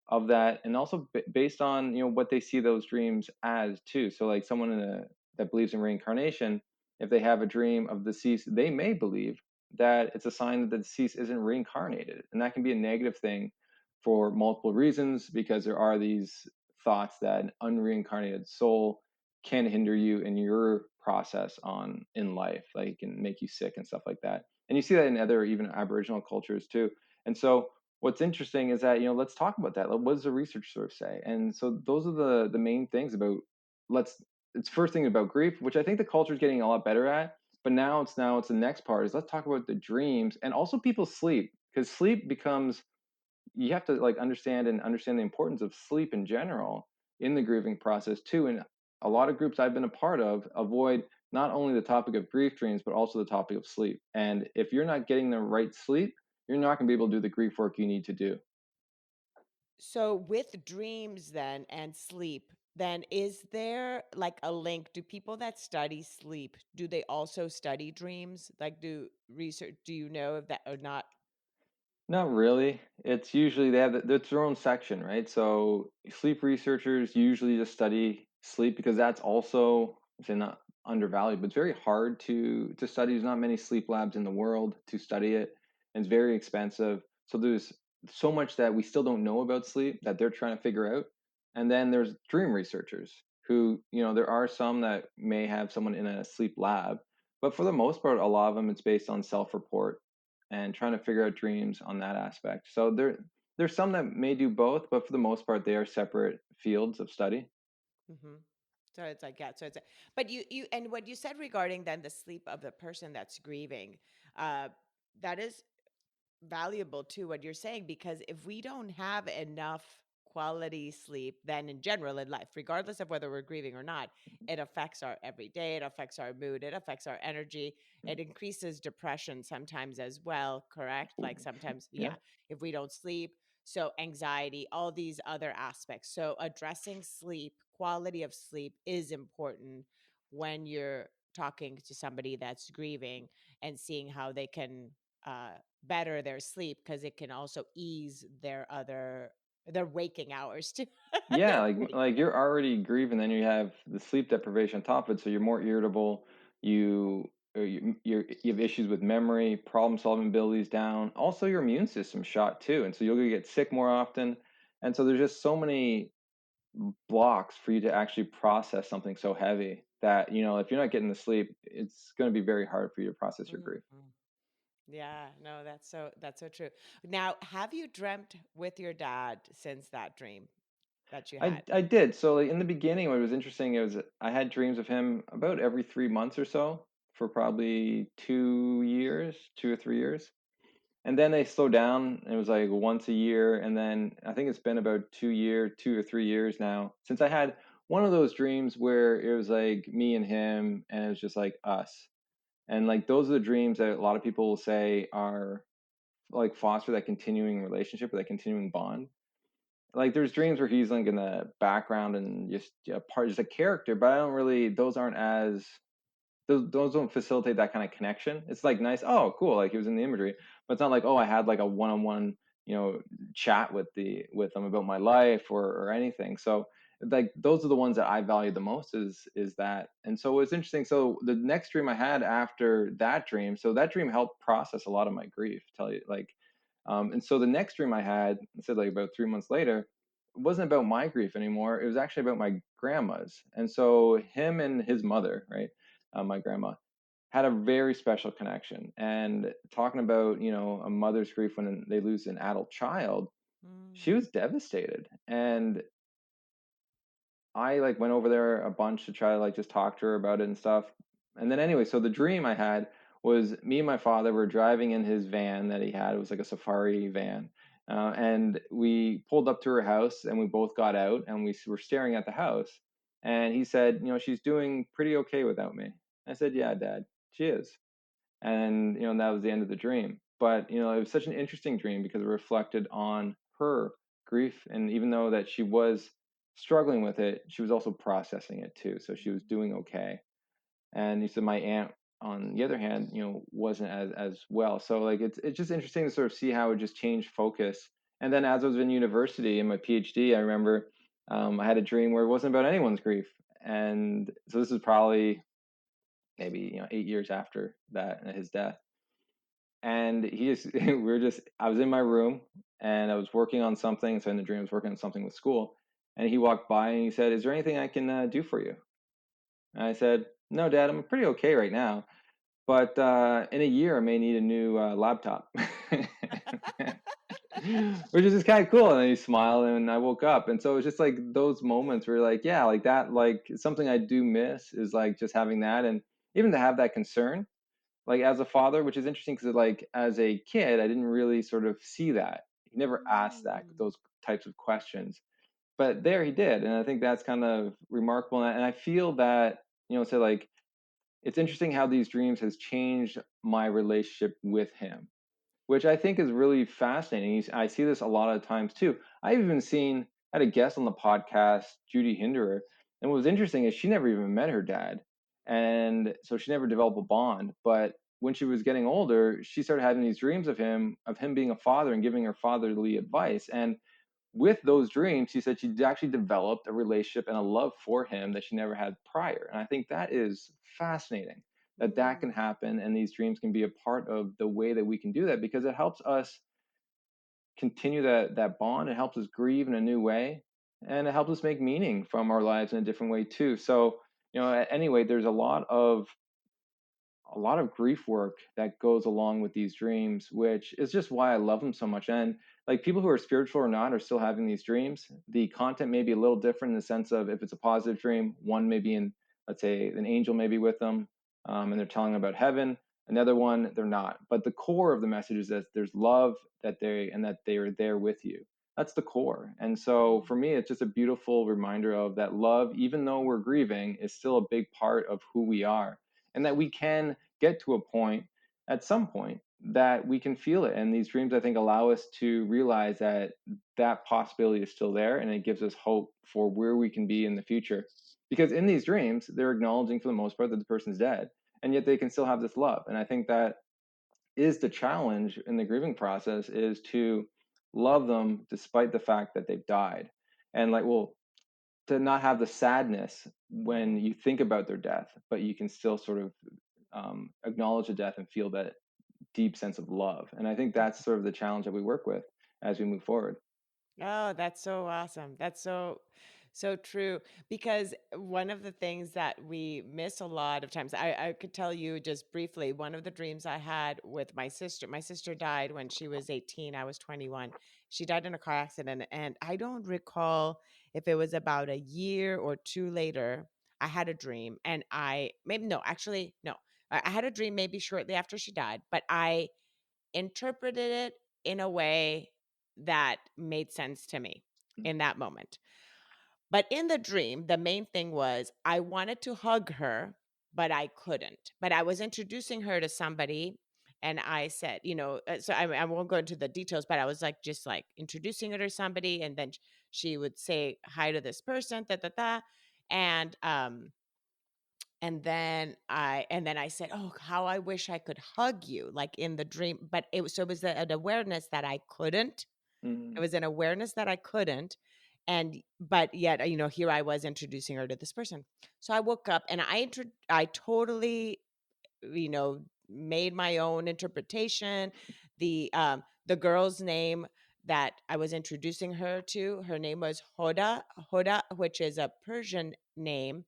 of that, and also based on what they see those dreams as too. So like someone that believes in reincarnation, if they have a dream of the deceased, they may believe that it's a sign that the deceased isn't reincarnated. And that can be a negative thing for multiple reasons because there are these thoughts that an unreincarnated soul can hinder you in your process on in life, like can make you sick and stuff like that. And you see that in other even Aboriginal cultures too. And so what's interesting is that let's talk about that. Like, what does the research sort of say? And so those are the main things about let's it's first thing about grief, which I think the culture is getting a lot better at. But now it's the next part is let's talk about the dreams and also people's sleep because sleep becomes you have to like understand the importance of sleep in general in the grieving process too. And a lot of groups I've been a part of avoid not only the topic of grief dreams, but also the topic of sleep. And if you're not getting the right sleep, you're not going to be able to do the grief work you need to do. So with dreams then and sleep, then is there like a link? Do people that study sleep, do they also study dreams? Like do research, do you know if that or not? Not really. It's usually they have it's their own section, right? So sleep researchers usually just study sleep because that's also, I say, not undervalued, but it's very hard to study. There's not many sleep labs in the world to study it, and it's very expensive. So there's so much that we still don't know about sleep that they're trying to figure out. And then there's dream researchers who, there are some that may have someone in a sleep lab, but for the most part, a lot of them it's based on self-report and trying to figure out dreams on that aspect. So there's some that may do both, but for the most part, they are separate fields of study. Mhm. So it's like, yeah, so it's but you and what you said regarding then the sleep of the person that's grieving, uh, that is valuable too what you're saying because if we don't have enough quality sleep then in general in life regardless of whether we're grieving or not it affects our everyday, it affects our mood, it affects our energy, it increases depression sometimes as well, correct? Like sometimes, Yeah. yeah, if we don't sleep, so anxiety, all these other aspects, so addressing sleep, quality of sleep is important when you're talking to somebody that's grieving and seeing how they can better their sleep because it can also ease their waking hours too. Yeah, Their like waking you're already grieving, then you have the sleep deprivation on top of it, so you're more irritable. You have issues with memory, problem solving abilities down. Also, your immune system shot too, and so you'll get sick more often. And so there's just so many blocks for you to actually process something so heavy that if you're not getting the sleep, it's going to be very hard for you to process your grief. Mhm. Yeah, no, that's so true. Now, have you dreamt with your dad since that dream that you I had? I did. So like, in the beginning, what was interesting is I had dreams of him about every 3 months or so for probably 2 years, 2 or 3 years, and then they slowed down. And it was like once a year, and then I think it's been about 2 or 3 years now since I had one of those dreams where it was like me and him, and it was just like us. And like those are the dreams that a lot of people will say are like foster that continuing relationship or that continuing bond. Like there's dreams where he's like in the background and just a part, just a character, but I don't really. Those aren't as those don't facilitate that kind of connection. It's like nice, oh cool, like he was in the imagery, but it's not like, oh, I had like a one-on-one, you know, chat with them about my life or anything. So like those are the ones that I value the most is that. And so it's interesting. So the next dream I had after that dream, so that dream helped process a lot of my grief. Tell you like, and so the next dream I had, I said like about 3 months later, it wasn't about my grief anymore. It was actually about my grandma's. And so him and his mother, right, my grandma, had a very special connection. And talking about, a mother's grief when they lose an adult child, she Mm. was devastated. And I like went over there a bunch to try to like just talk to her about it and stuff. And then anyway, so the dream I had was me and my father were driving in his van that he had. It was like a safari van. And we pulled up to her house and we both got out and we were staring at the house. And he said, she's doing pretty okay without me. I said, yeah, Dad, she is. And that was the end of the dream. But it was such an interesting dream because it reflected on her grief, and even though that she was struggling with it, she was also processing it too, so she was doing okay. And you said my aunt, on the other hand, wasn't as well. So like it's just interesting to sort of see how it just changed focus. And then as I was in university in my PhD, I remember I had a dream where it wasn't about anyone's grief. And so this is probably maybe 8 years after that, his death. And he just I was in my room and I was working on something. So in the dream I was working on something with school, and he walked by and he said, is there anything I can do for you? And I said, no, Dad, I'm pretty okay right now, but in a year I may need a new laptop. Which is just kind of cool. And then he smiled and I woke up. And so it's just like those moments where like, yeah, like that, like something I do miss is like just having that, and even to have that concern like as a father, which is interesting because like as a kid, I didn't really sort of see that. He never asked Mm. those types of questions, but there he did, and I think that's kind of remarkable. And I feel that, so like it's interesting how these dreams has changed my relationship with him, which I think is really fascinating. I see this a lot of times too. I've even seen, I had a guest on the podcast, Judy Hinderer, and what was interesting is she never even met her dad, and so she never developed a bond. But when she was getting older, she started having these dreams of him being a father and giving her fatherly advice. And with those dreams, she said she actually developed a relationship and a love for him that she never had prior. And I think that is fascinating that that can Mm. happen and these dreams can be a part of the way that we can do that because it helps us continue that bond. It helps us grieve in a new way, and it helps us make meaning from our lives in a different way too. So, anyway, there's a lot of grief work that goes along with these dreams, which is just why I love them so much. And like people who are spiritual or not are still having these dreams. The content may be a little different in the sense of if it's a positive dream, one may be in, let's say, an angel may be with them, and they're telling about heaven. Another one, they're not. But the core of the message is that there's love that they are there with you. That's the core. And so Mm. for me, it's just a beautiful reminder of that love, even though we're grieving, is still a big part of who we are and that we can get to a point at some point that we can feel it. And these dreams, I think, allow us to realize that that possibility is still there and it gives us hope for where we can be in the future. Because in these dreams, they're acknowledging for the most part that the person's dead, and yet they can still have this love. And I think that is the challenge in the grieving process is to love them despite the fact that they've died. And like, well, to not have the sadness when Mhm. you think about their death, but you can still sort of acknowledge the death and feel that deep sense of love. And I think that's sort of the challenge that we work with as we move forward. Oh, that's so awesome. That's so true. Because one of the things that we miss a lot of times, I could tell you just briefly, one of the dreams I had with my sister died when she was 18, I was 21. She died in a car accident, and I don't recall if it was about a year or two later, I had a dream, and I maybe no, actually, no. I had a dream maybe shortly after she died, but I interpreted it in a way that made sense to me Mm. in that moment. But in the dream, the main thing was I wanted to hug her, but I couldn't. But I was introducing her to somebody. And I said, so I won't go into the details, but I was like, just like introducing her to somebody. And then she would say hi to this person, da, da, da. And, um, and then I said, "Oh, how I wish I could hug you," like in the dream, but it was an awareness that I couldn't. It Mm. was an awareness that I couldn't, and but yet, here I was introducing her to this person. So I woke up and I totally, made my own interpretation. The girl's name that I was introducing her to, her name was Hoda, which is a Persian name,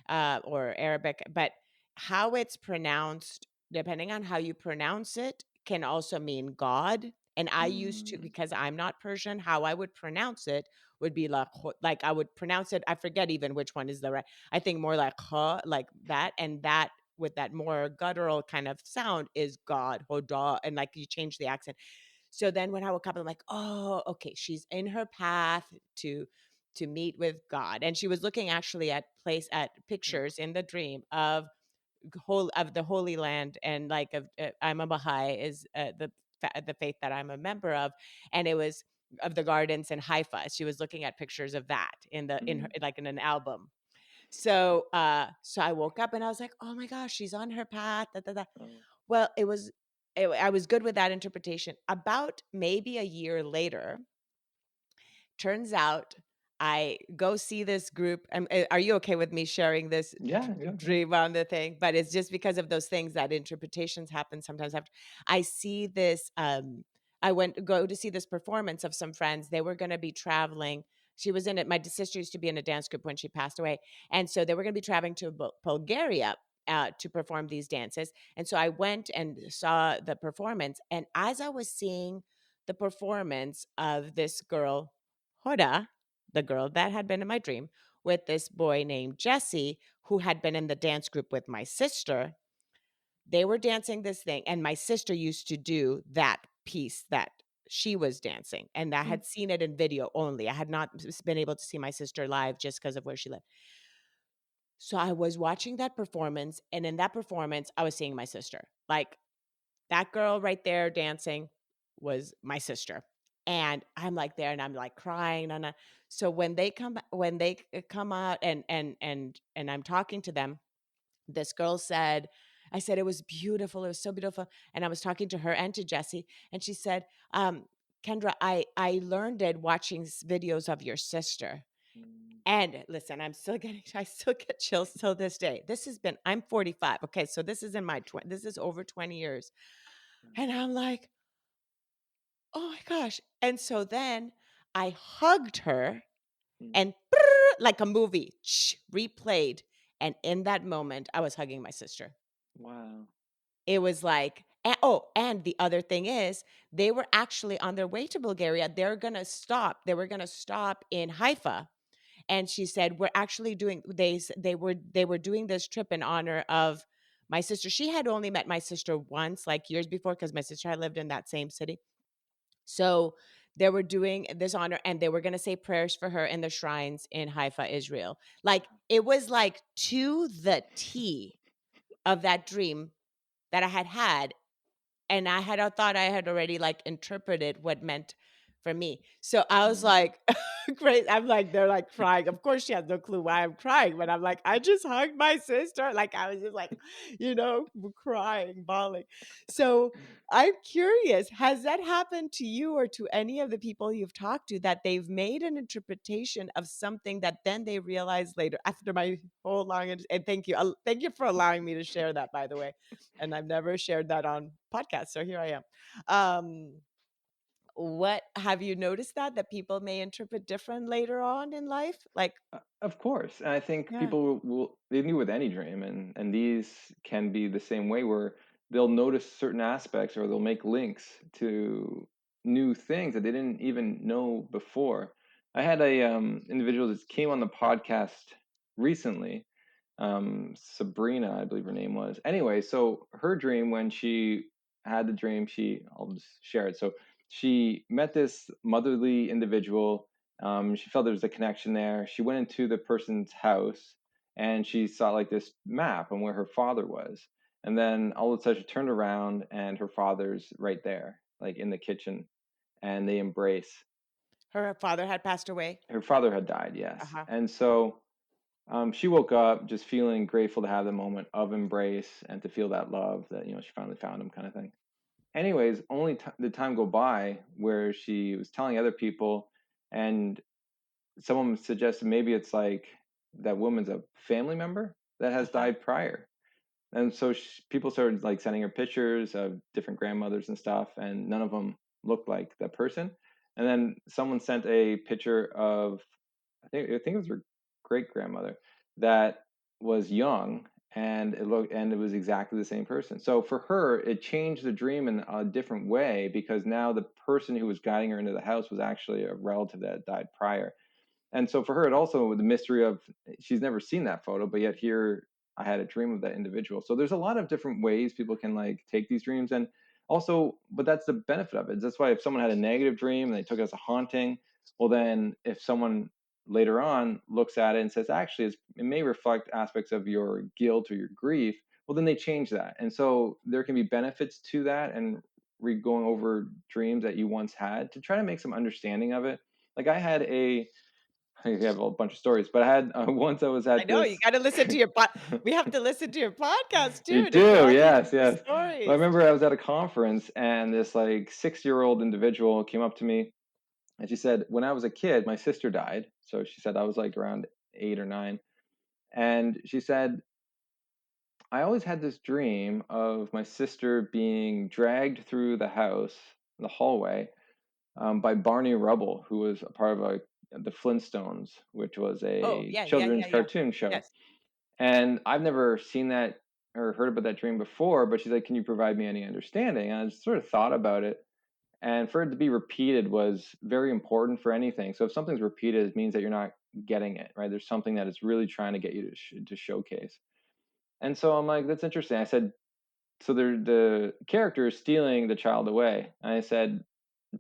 or Arabic, but how it's pronounced, depending on how you pronounce it, can also mean God. And I used to, Mm. because I'm not Persian, how I would pronounce it would be like I would pronounce it. I forget even which one is the right. I think more like ha, like that, and that with that more guttural kind of sound is God, Hoda, and like you change the accent. So then when I woke up, I'm like, oh, okay, she's in her path to meet with God. And she was looking actually at Mm. pictures in the dream of the Holy Land, and like of I'm a Baha'i, is the faith that I'm a member of, and it was of the gardens in Haifa. She was looking at pictures of that in her, Mm. like in an album. So I woke up and I was like, "Oh my gosh, she's on her path." Da, da, da. Oh. Well, I was good with that interpretation. About maybe a year later, turns out I go see this group. Are you okay with me sharing this Yeah, yeah, yeah. dream on the thing? But it's just because of those things that interpretations happen sometimes after. I see this. I went go to see this performance of some friends. They were going to be traveling. She was in it. My sister used to be in a dance group when she passed away, and so they were going to be traveling to Bulgaria. To perform these dances. And so I went and saw the performance. And as I was seeing the performance of this girl, Hoda, the girl that had been in my dream, with this boy named Jesse, who had been in the dance group with my sister. They were dancing this thing, and my sister used to do that piece that she was dancing, and I Mm, had seen it in video only. I had not been able to see my sister live just because of where she lived. So I was watching that performance, and in that performance, I was seeing my sister. Like, that girl right there dancing was my sister. And I'm like there and I'm like crying and so when they come out and I'm talking to them, this girl said, I said it was beautiful, it was so beautiful, and I was talking to her and to Jessie, and she said, Kendra, I learned it watching videos of your sister. mm, And listen, I still get chills till this day. This has been, I'm 45. Okay, so this is in my this is over 20 years. And I'm like, oh my gosh. And so then I hugged her mm. and like a movie, replayed. And in that moment, I was hugging my sister. Wow. It was like, oh, and the other thing is, they were actually on their way to Bulgaria. They're gonna stop. They were gonna stop in Haifa. And she said, "We're actually doing." They were doing this trip in honor of my sister. She had only met my sister once, like years before, because my sister had lived in that same city. So they were doing this honor and they were going to say prayers for her in the shrines in Haifa, Israel. Like it was like to the T of that dream that I had had, and I had thought I had already like interpreted what meant for me. So I was Mm. like, great. I'm like, they're like crying. Of course, she has no clue why I'm crying, but I'm like, I just hugged my sister. Like I was just like, crying, bawling. So I'm curious, has that happened to you or to any of the people you've talked to that they've made an interpretation of something that then they realize later after my whole long and thank you. Thank you for allowing me to share that, by the way. And I've never shared that on podcasts, so here I am. Um, what have you noticed that people may interpret different later on in life? Like, Of course, and I think yeah. people will they knew with any dream, and these can be the same way where they'll notice certain aspects or they'll make links to new things that they didn't even know before. I had a individual that came on the podcast recently, Sabrina, I believe her name was. Anyway, so her dream when she had the dream, I'll just share it. So she met this motherly individual. She felt there was a connection there. She went into the person's house and she saw like this map on where her father was. And then all of a sudden she turned around and her father's right there, like in the kitchen, and they embrace. Her father had passed away? Her father had died, yes. Uh-huh. And so she woke up just feeling grateful to have the moment of embrace and to feel that love that, she finally found him kind of thing. Anyways, only the time go by where she was telling other people, and someone suggested maybe it's like that woman's a family member that has Uh-huh. died prior. And so people started like sending her pictures of different grandmothers and stuff, and none of them looked like that person. And then someone sent a picture of, I think it was her great grandmother that was young, and it was exactly the same person. So for her, it changed the dream in a different way because now the person who was guiding her into the house was actually a relative that had died prior. And so for her, it also the mystery of she's never seen that photo, but yet here I had a dream of that individual. So there's a lot of different ways people can like take these dreams, and also, but that's the benefit of it. That's why if someone had a negative dream and they took it as a haunting, well, then if someone later on looks at it and says, actually, it may reflect aspects of your guilt or your grief, well, then they change that. And so there can be benefits to that, and going over dreams that you once had to try to make some understanding of it. Like I have a bunch of stories, but I had once I was I at know, you this. gotta listen to we have to listen to your podcast You too to hear do, all these yes, other yes. Well, I stories. remember I was at a conference and this like 6-year-old individual came up to me and she said, when I was a kid, my sister died. So she said I was like around 8 or 9. And she said, I always had this dream of my sister being dragged through the house, the hallway, by Barney Rubble, who was a part of the Flintstones, which was Oh, a yeah, yeah, children's yeah, yeah. cartoon show. Yes. And I've never seen that or heard about that dream before, but she's like, can you provide me any understanding? And I just sort of thought about it. And for it to be repeated was very important for anything. So if something's repeated, it means that you're not getting it, right? There's something that it's really trying to get you to showcase. And so I'm like, that's interesting. I said, so the character is stealing the child away. And I said,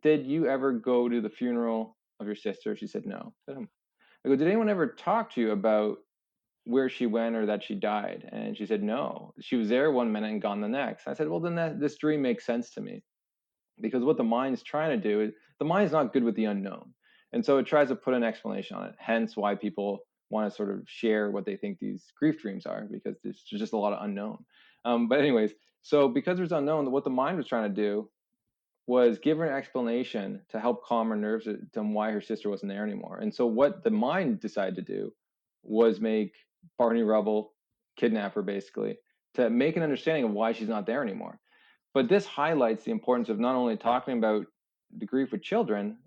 did you ever go to the funeral of your sister? She said, no. I said, I go, did anyone ever talk to you about where she went or that she died? And she said, no. She was there one minute and gone the next. I said, well, then this dream makes sense to me, because what the mind's trying to do is, the mind's not good with the unknown. And so it tries to put an explanation on it. Hence why people want to sort of share what they think these grief dreams are, because there's just a lot of unknown. But anyways, so because there's unknown, what the mind was trying to do was give her an explanation to help calm her nerves to why her sister wasn't there anymore. And so what the mind decided to do was make Barney Rubble kidnap her, basically, to make an understanding of why she's not there anymore. But this highlights the importance of not only talking about the grief with children,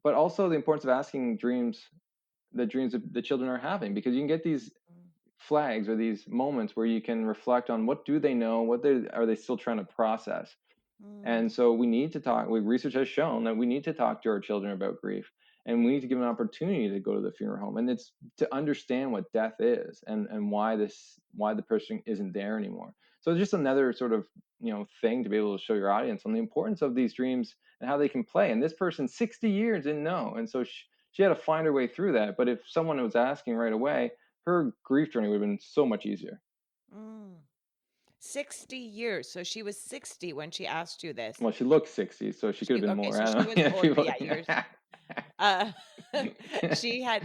but also the importance of asking the dreams that the children are having, because you can get these Mm, flags or these moments where you can reflect on what do they know, are they still trying to process. mm, And so we need to talk. Research has shown that we need to talk to our children about grief, and we need to give them an opportunity to go to the funeral home, and it's to understand what death is, and why the person isn't there anymore. So it's just another sort of thing to be able to show your audience on the importance of these dreams and how they can play. And this person 60 years didn't know, and so she had to find her way through that. But if someone was asking right away, her grief journey would have been so much easier. mm. 60 years. So she was 60 when she asked you this. Well, she looked 60, so she could have She been okay, more. so I she don't was know. Yeah, older. people. Yeah, you're uh, she had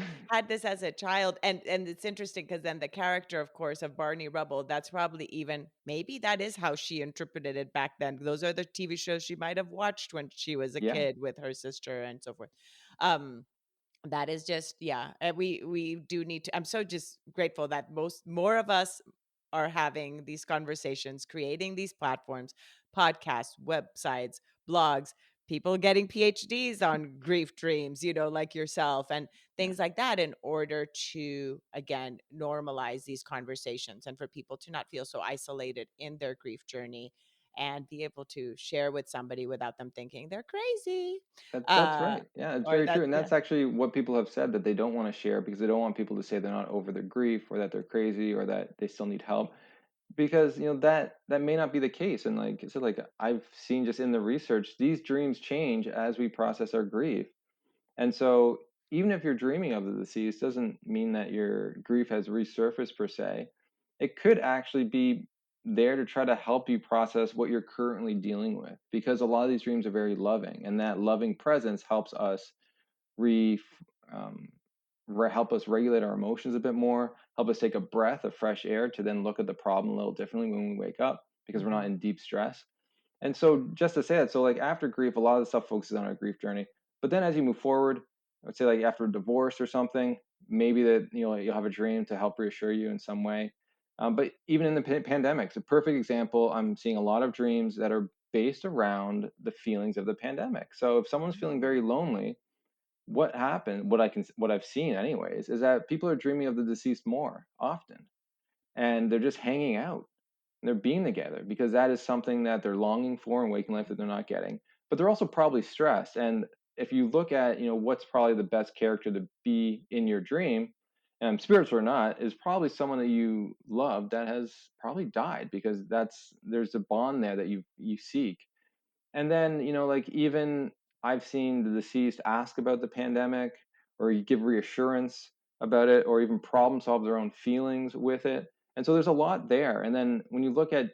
this as a child, and it's interesting because then the character, of course, of Barney Rubble, that's probably even maybe that is how she interpreted it back then. Those are the TV shows she might have watched when she was a Yeah, kid with her sister and so forth. Um, that is just yeah, we do need to I'm so just grateful that more of us are having these conversations, creating these platforms, podcasts, websites, blogs, people getting PhDs on grief dreams, like yourself and yeah. things like that in order to again normalize these conversations and for people to not feel so isolated in their grief journey and be able to share with somebody without them thinking they're crazy. That's Uh right. Yeah, it's or very true, that and yeah. that's actually what people have said, that they don't want to share because they don't want people to say they're not over their grief, or that they're crazy, or that they still need help, because that may not be the case. And like I said, like I've seen just in the research, these dreams change as we process our grief. And so even if you're dreaming of the deceased, doesn't mean that your grief has resurfaced per se. It could actually be there to try to help you process what you're currently dealing with, because a lot of these dreams are very loving, and that loving presence helps us re, um, help us regulate our emotions a bit more, help us take a breath of fresh air to then look at the problem a little differently when we wake up, because we're not Mhm. in deep stress. And so just to say that, so like after grief, a lot of the stuff focuses on our grief journey. But then as you move forward, I would say like after a divorce or something, maybe that you'll have a dream to help reassure you in some way. But even in the pandemic, it's a perfect example. I'm seeing a lot of dreams that are based around the feelings of the pandemic. So if someone's feeling very Mm. lonely, what happened? What I've seen, anyways, is that people are dreaming of the deceased more often, and they're just hanging out, they're being together, because that is something that they're longing for in waking life that they're not getting. But they're also probably stressed. And if you look at, what's probably the best character to be in your dream, spiritual or not, is probably someone that you love that has probably died, because there's a bond there that you seek. And then, like even I've seen the deceased ask about the pandemic, or you give reassurance about it, or even problem solve their own feelings with it. And so there's a lot there. And then when you look at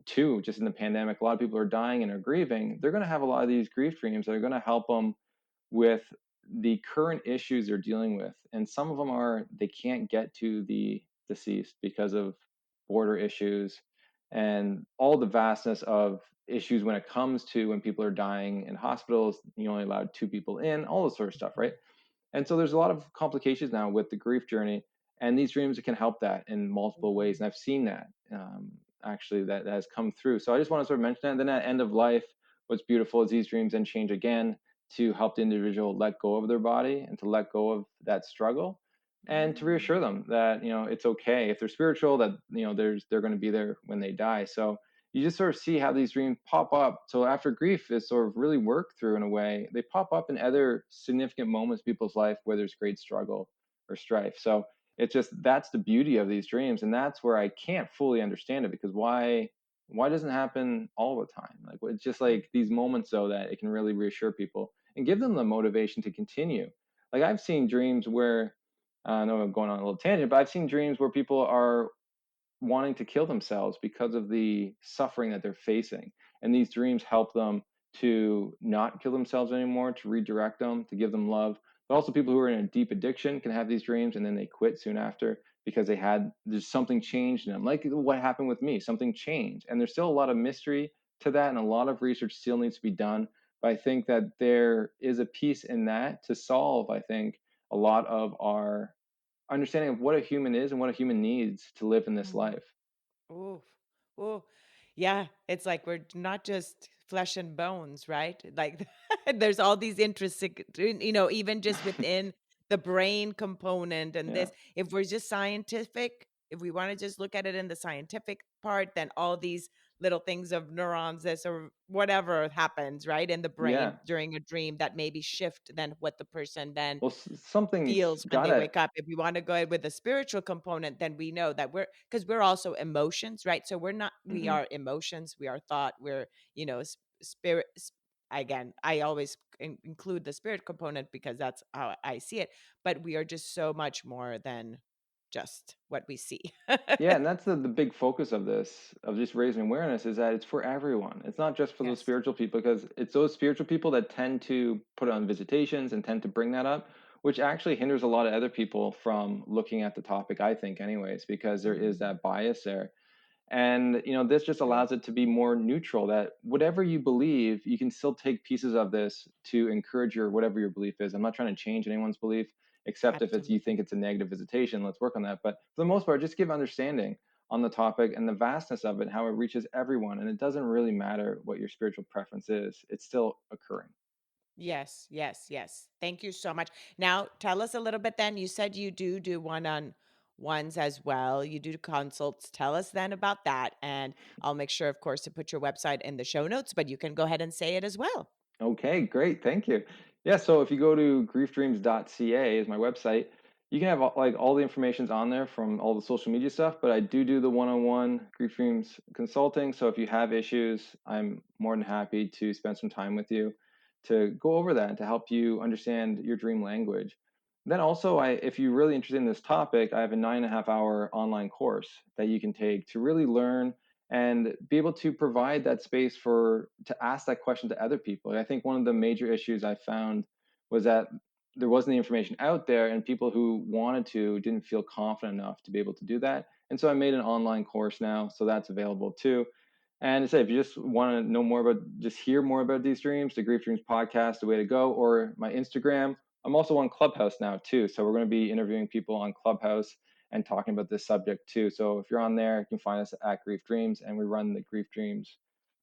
too, just in the pandemic, a lot of people are dying and are grieving. They're going to have a lot of these grief dreams that are going to help them with the current issues they're dealing with. And some of them are they can't get to the deceased because of border issues and all the vastness of issues when it comes to when people are dying in hospitals. You only allowed two people in, all this sort of stuff, right? And so there's a lot of complications now with the grief journey, and these dreams can help that in multiple ways. Mhm. And I've seen that actually that has come through. So I just want to sort of mention that. And then at end of life, what's beautiful is these dreams then change again to help the individual let go of their body and to let go of that struggle, and to reassure Mm. them that it's okay if they're spiritual, that they're going to be there when they die. So you just sort of see how these dreams pop up. So after grief is sort of really worked through in a way, they pop up in other significant moments in people's life where there's great struggle or strife. So it's just that's the beauty of these dreams, and that's where I can't fully understand it, because why? Why doesn't it happen all the time? Like, it's just Mm, like these moments, though, that it can really reassure people and give them the motivation to continue. Like, I've seen dreams where, I know I'm going on a little tangent, but I've seen dreams where people are wanting to kill themselves because of the suffering that they're facing. And these dreams help them to not kill themselves anymore, to redirect them, to give them love. But also, people who are in a deep addiction can have these dreams and then they quit soon after because there's something changed in them. Like what happened with me, something changed. And there's still a lot of mystery to that, and a lot of research still needs to be done. But I think that there is a piece in that to solve, I think, a lot of our understanding of what a human is and what a human needs to live in this mhm. life. Ooh, ooh. Yeah, it's like we're not just flesh and bones, right? Like there's all these intrinsic, even just within the brain component and Yeah. this. If we're just scientific, if we want to just look at it in the scientific part, then all these little things of neurons, this or whatever happens, right, in the brain Yeah. during a dream that maybe shift then what the person then Well, something's feels when they gotta. wake up. If we wanna go with the spiritual component, then we know that we're because 'cause we're also emotions, right? So we Mhm. are emotions, we are thought, we're, spirit again, I always include the spirit component because that's how I see it, but we are just so much more than just what we see. Yeah, and that's the big focus of this, of just raising awareness, is that it's for everyone. It's not just for those Yes. spiritual people, because it's those spiritual people that tend to put on visitations and tend to bring that up, which actually hinders a lot of other people from looking at the topic, I think, anyways, because there is Mhm. that bias there. And this just True. allows it to be more neutral, that whatever you believe, you can still take pieces of this to encourage your whatever your belief is. I'm not trying to change anyone's belief, except if it's you Absolutely. think it's a negative visitation, let's work on that. But for the most part, just give understanding on the topic and the vastness of it, how it reaches everyone. And it doesn't really matter what your spiritual preference is, it's still occurring. Yes, yes, yes. Thank you so much. Now, tell us a little bit then. You said you do one-on-ones as well. You do consults. Tell us then about that. And I'll make sure, of course, to put your website in the show notes, but you can go ahead and say it as well. Okay, great. Thank you. Yeah, so if you go to griefdreams.ca is my website, you can have like all the information's on there from all the social media stuff, but I do the one-on-one Grief Dreams consulting. So if you have issues, I'm more than happy to spend some time with you to go over that and to help you understand your dream language. Then also, if you're really interested in this topic, I have a 9.5 hour online course that you can take to really learn and be able to provide that space for to ask that question to other people. I think one of the major issues I found was that there wasn't the information out there, and people who wanted to didn't feel confident enough to be able to do that. And so I made an online course now, so that's available too. And say if you just want to know more about, just hear more about these dreams, the Grief Dreams podcast, the way to go, or my Instagram. I'm also on Clubhouse now too, so we're going to be interviewing people on Clubhouse and talking about this subject too. So if you're on there, you can find us at Grief Dreams, and we run the Grief Dreams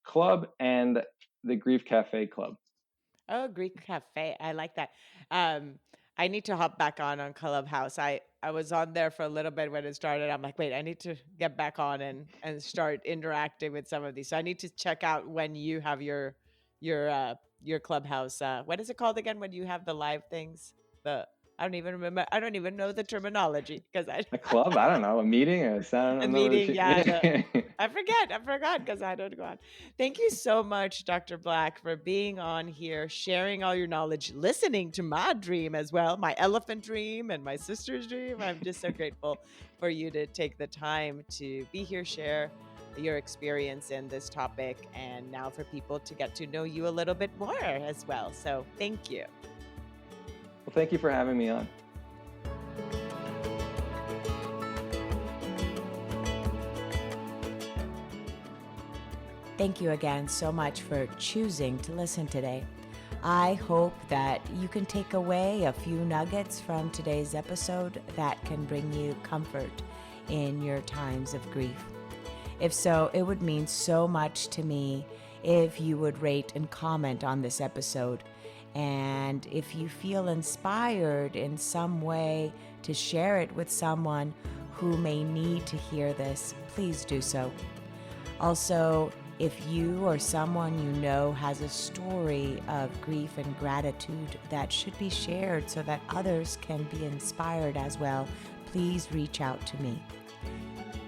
Club and the Grief Cafe Club. Oh, Greek cafe. I like that. Um, I need to hop back on Clubhouse. I was on there for a little bit when it started. I'm like, wait, I need to get back on and start interacting with some of these. So I need to check out when you have your Clubhouse. What is it called again when you have the live things? The I don't even remember. I don't even know the terminology because I A club? I don't know. A meeting? A sound? a I'm not really meeting. sure. Yeah, Yeah. I forgot because I don't go on. Thank you so much, Dr. Black, for being on here, sharing all your knowledge, listening to my dream as well, my elephant dream and my sister's dream. I'm just so grateful for you to take the time to be here, share your experience in this topic, and now for people to get to know you a little bit more as well. So thank you. Well, thank you for having me on. Thank you again so much for choosing to listen today. I hope that you can take away a few nuggets from today's episode that can bring you comfort in your times of grief. If so, it would mean so much to me if you would rate and comment on this episode. And if you feel inspired in some way to share it with someone who may need to hear this, please do so. Also, if you or someone you know has a story of grief and gratitude that should be shared so that others can be inspired as well, please reach out to me.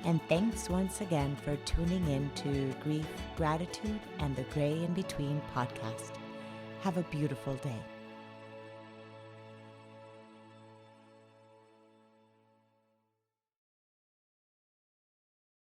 And thanks once again for tuning in to Grief, Gratitude, and the Gray in Between podcast. Have a beautiful day.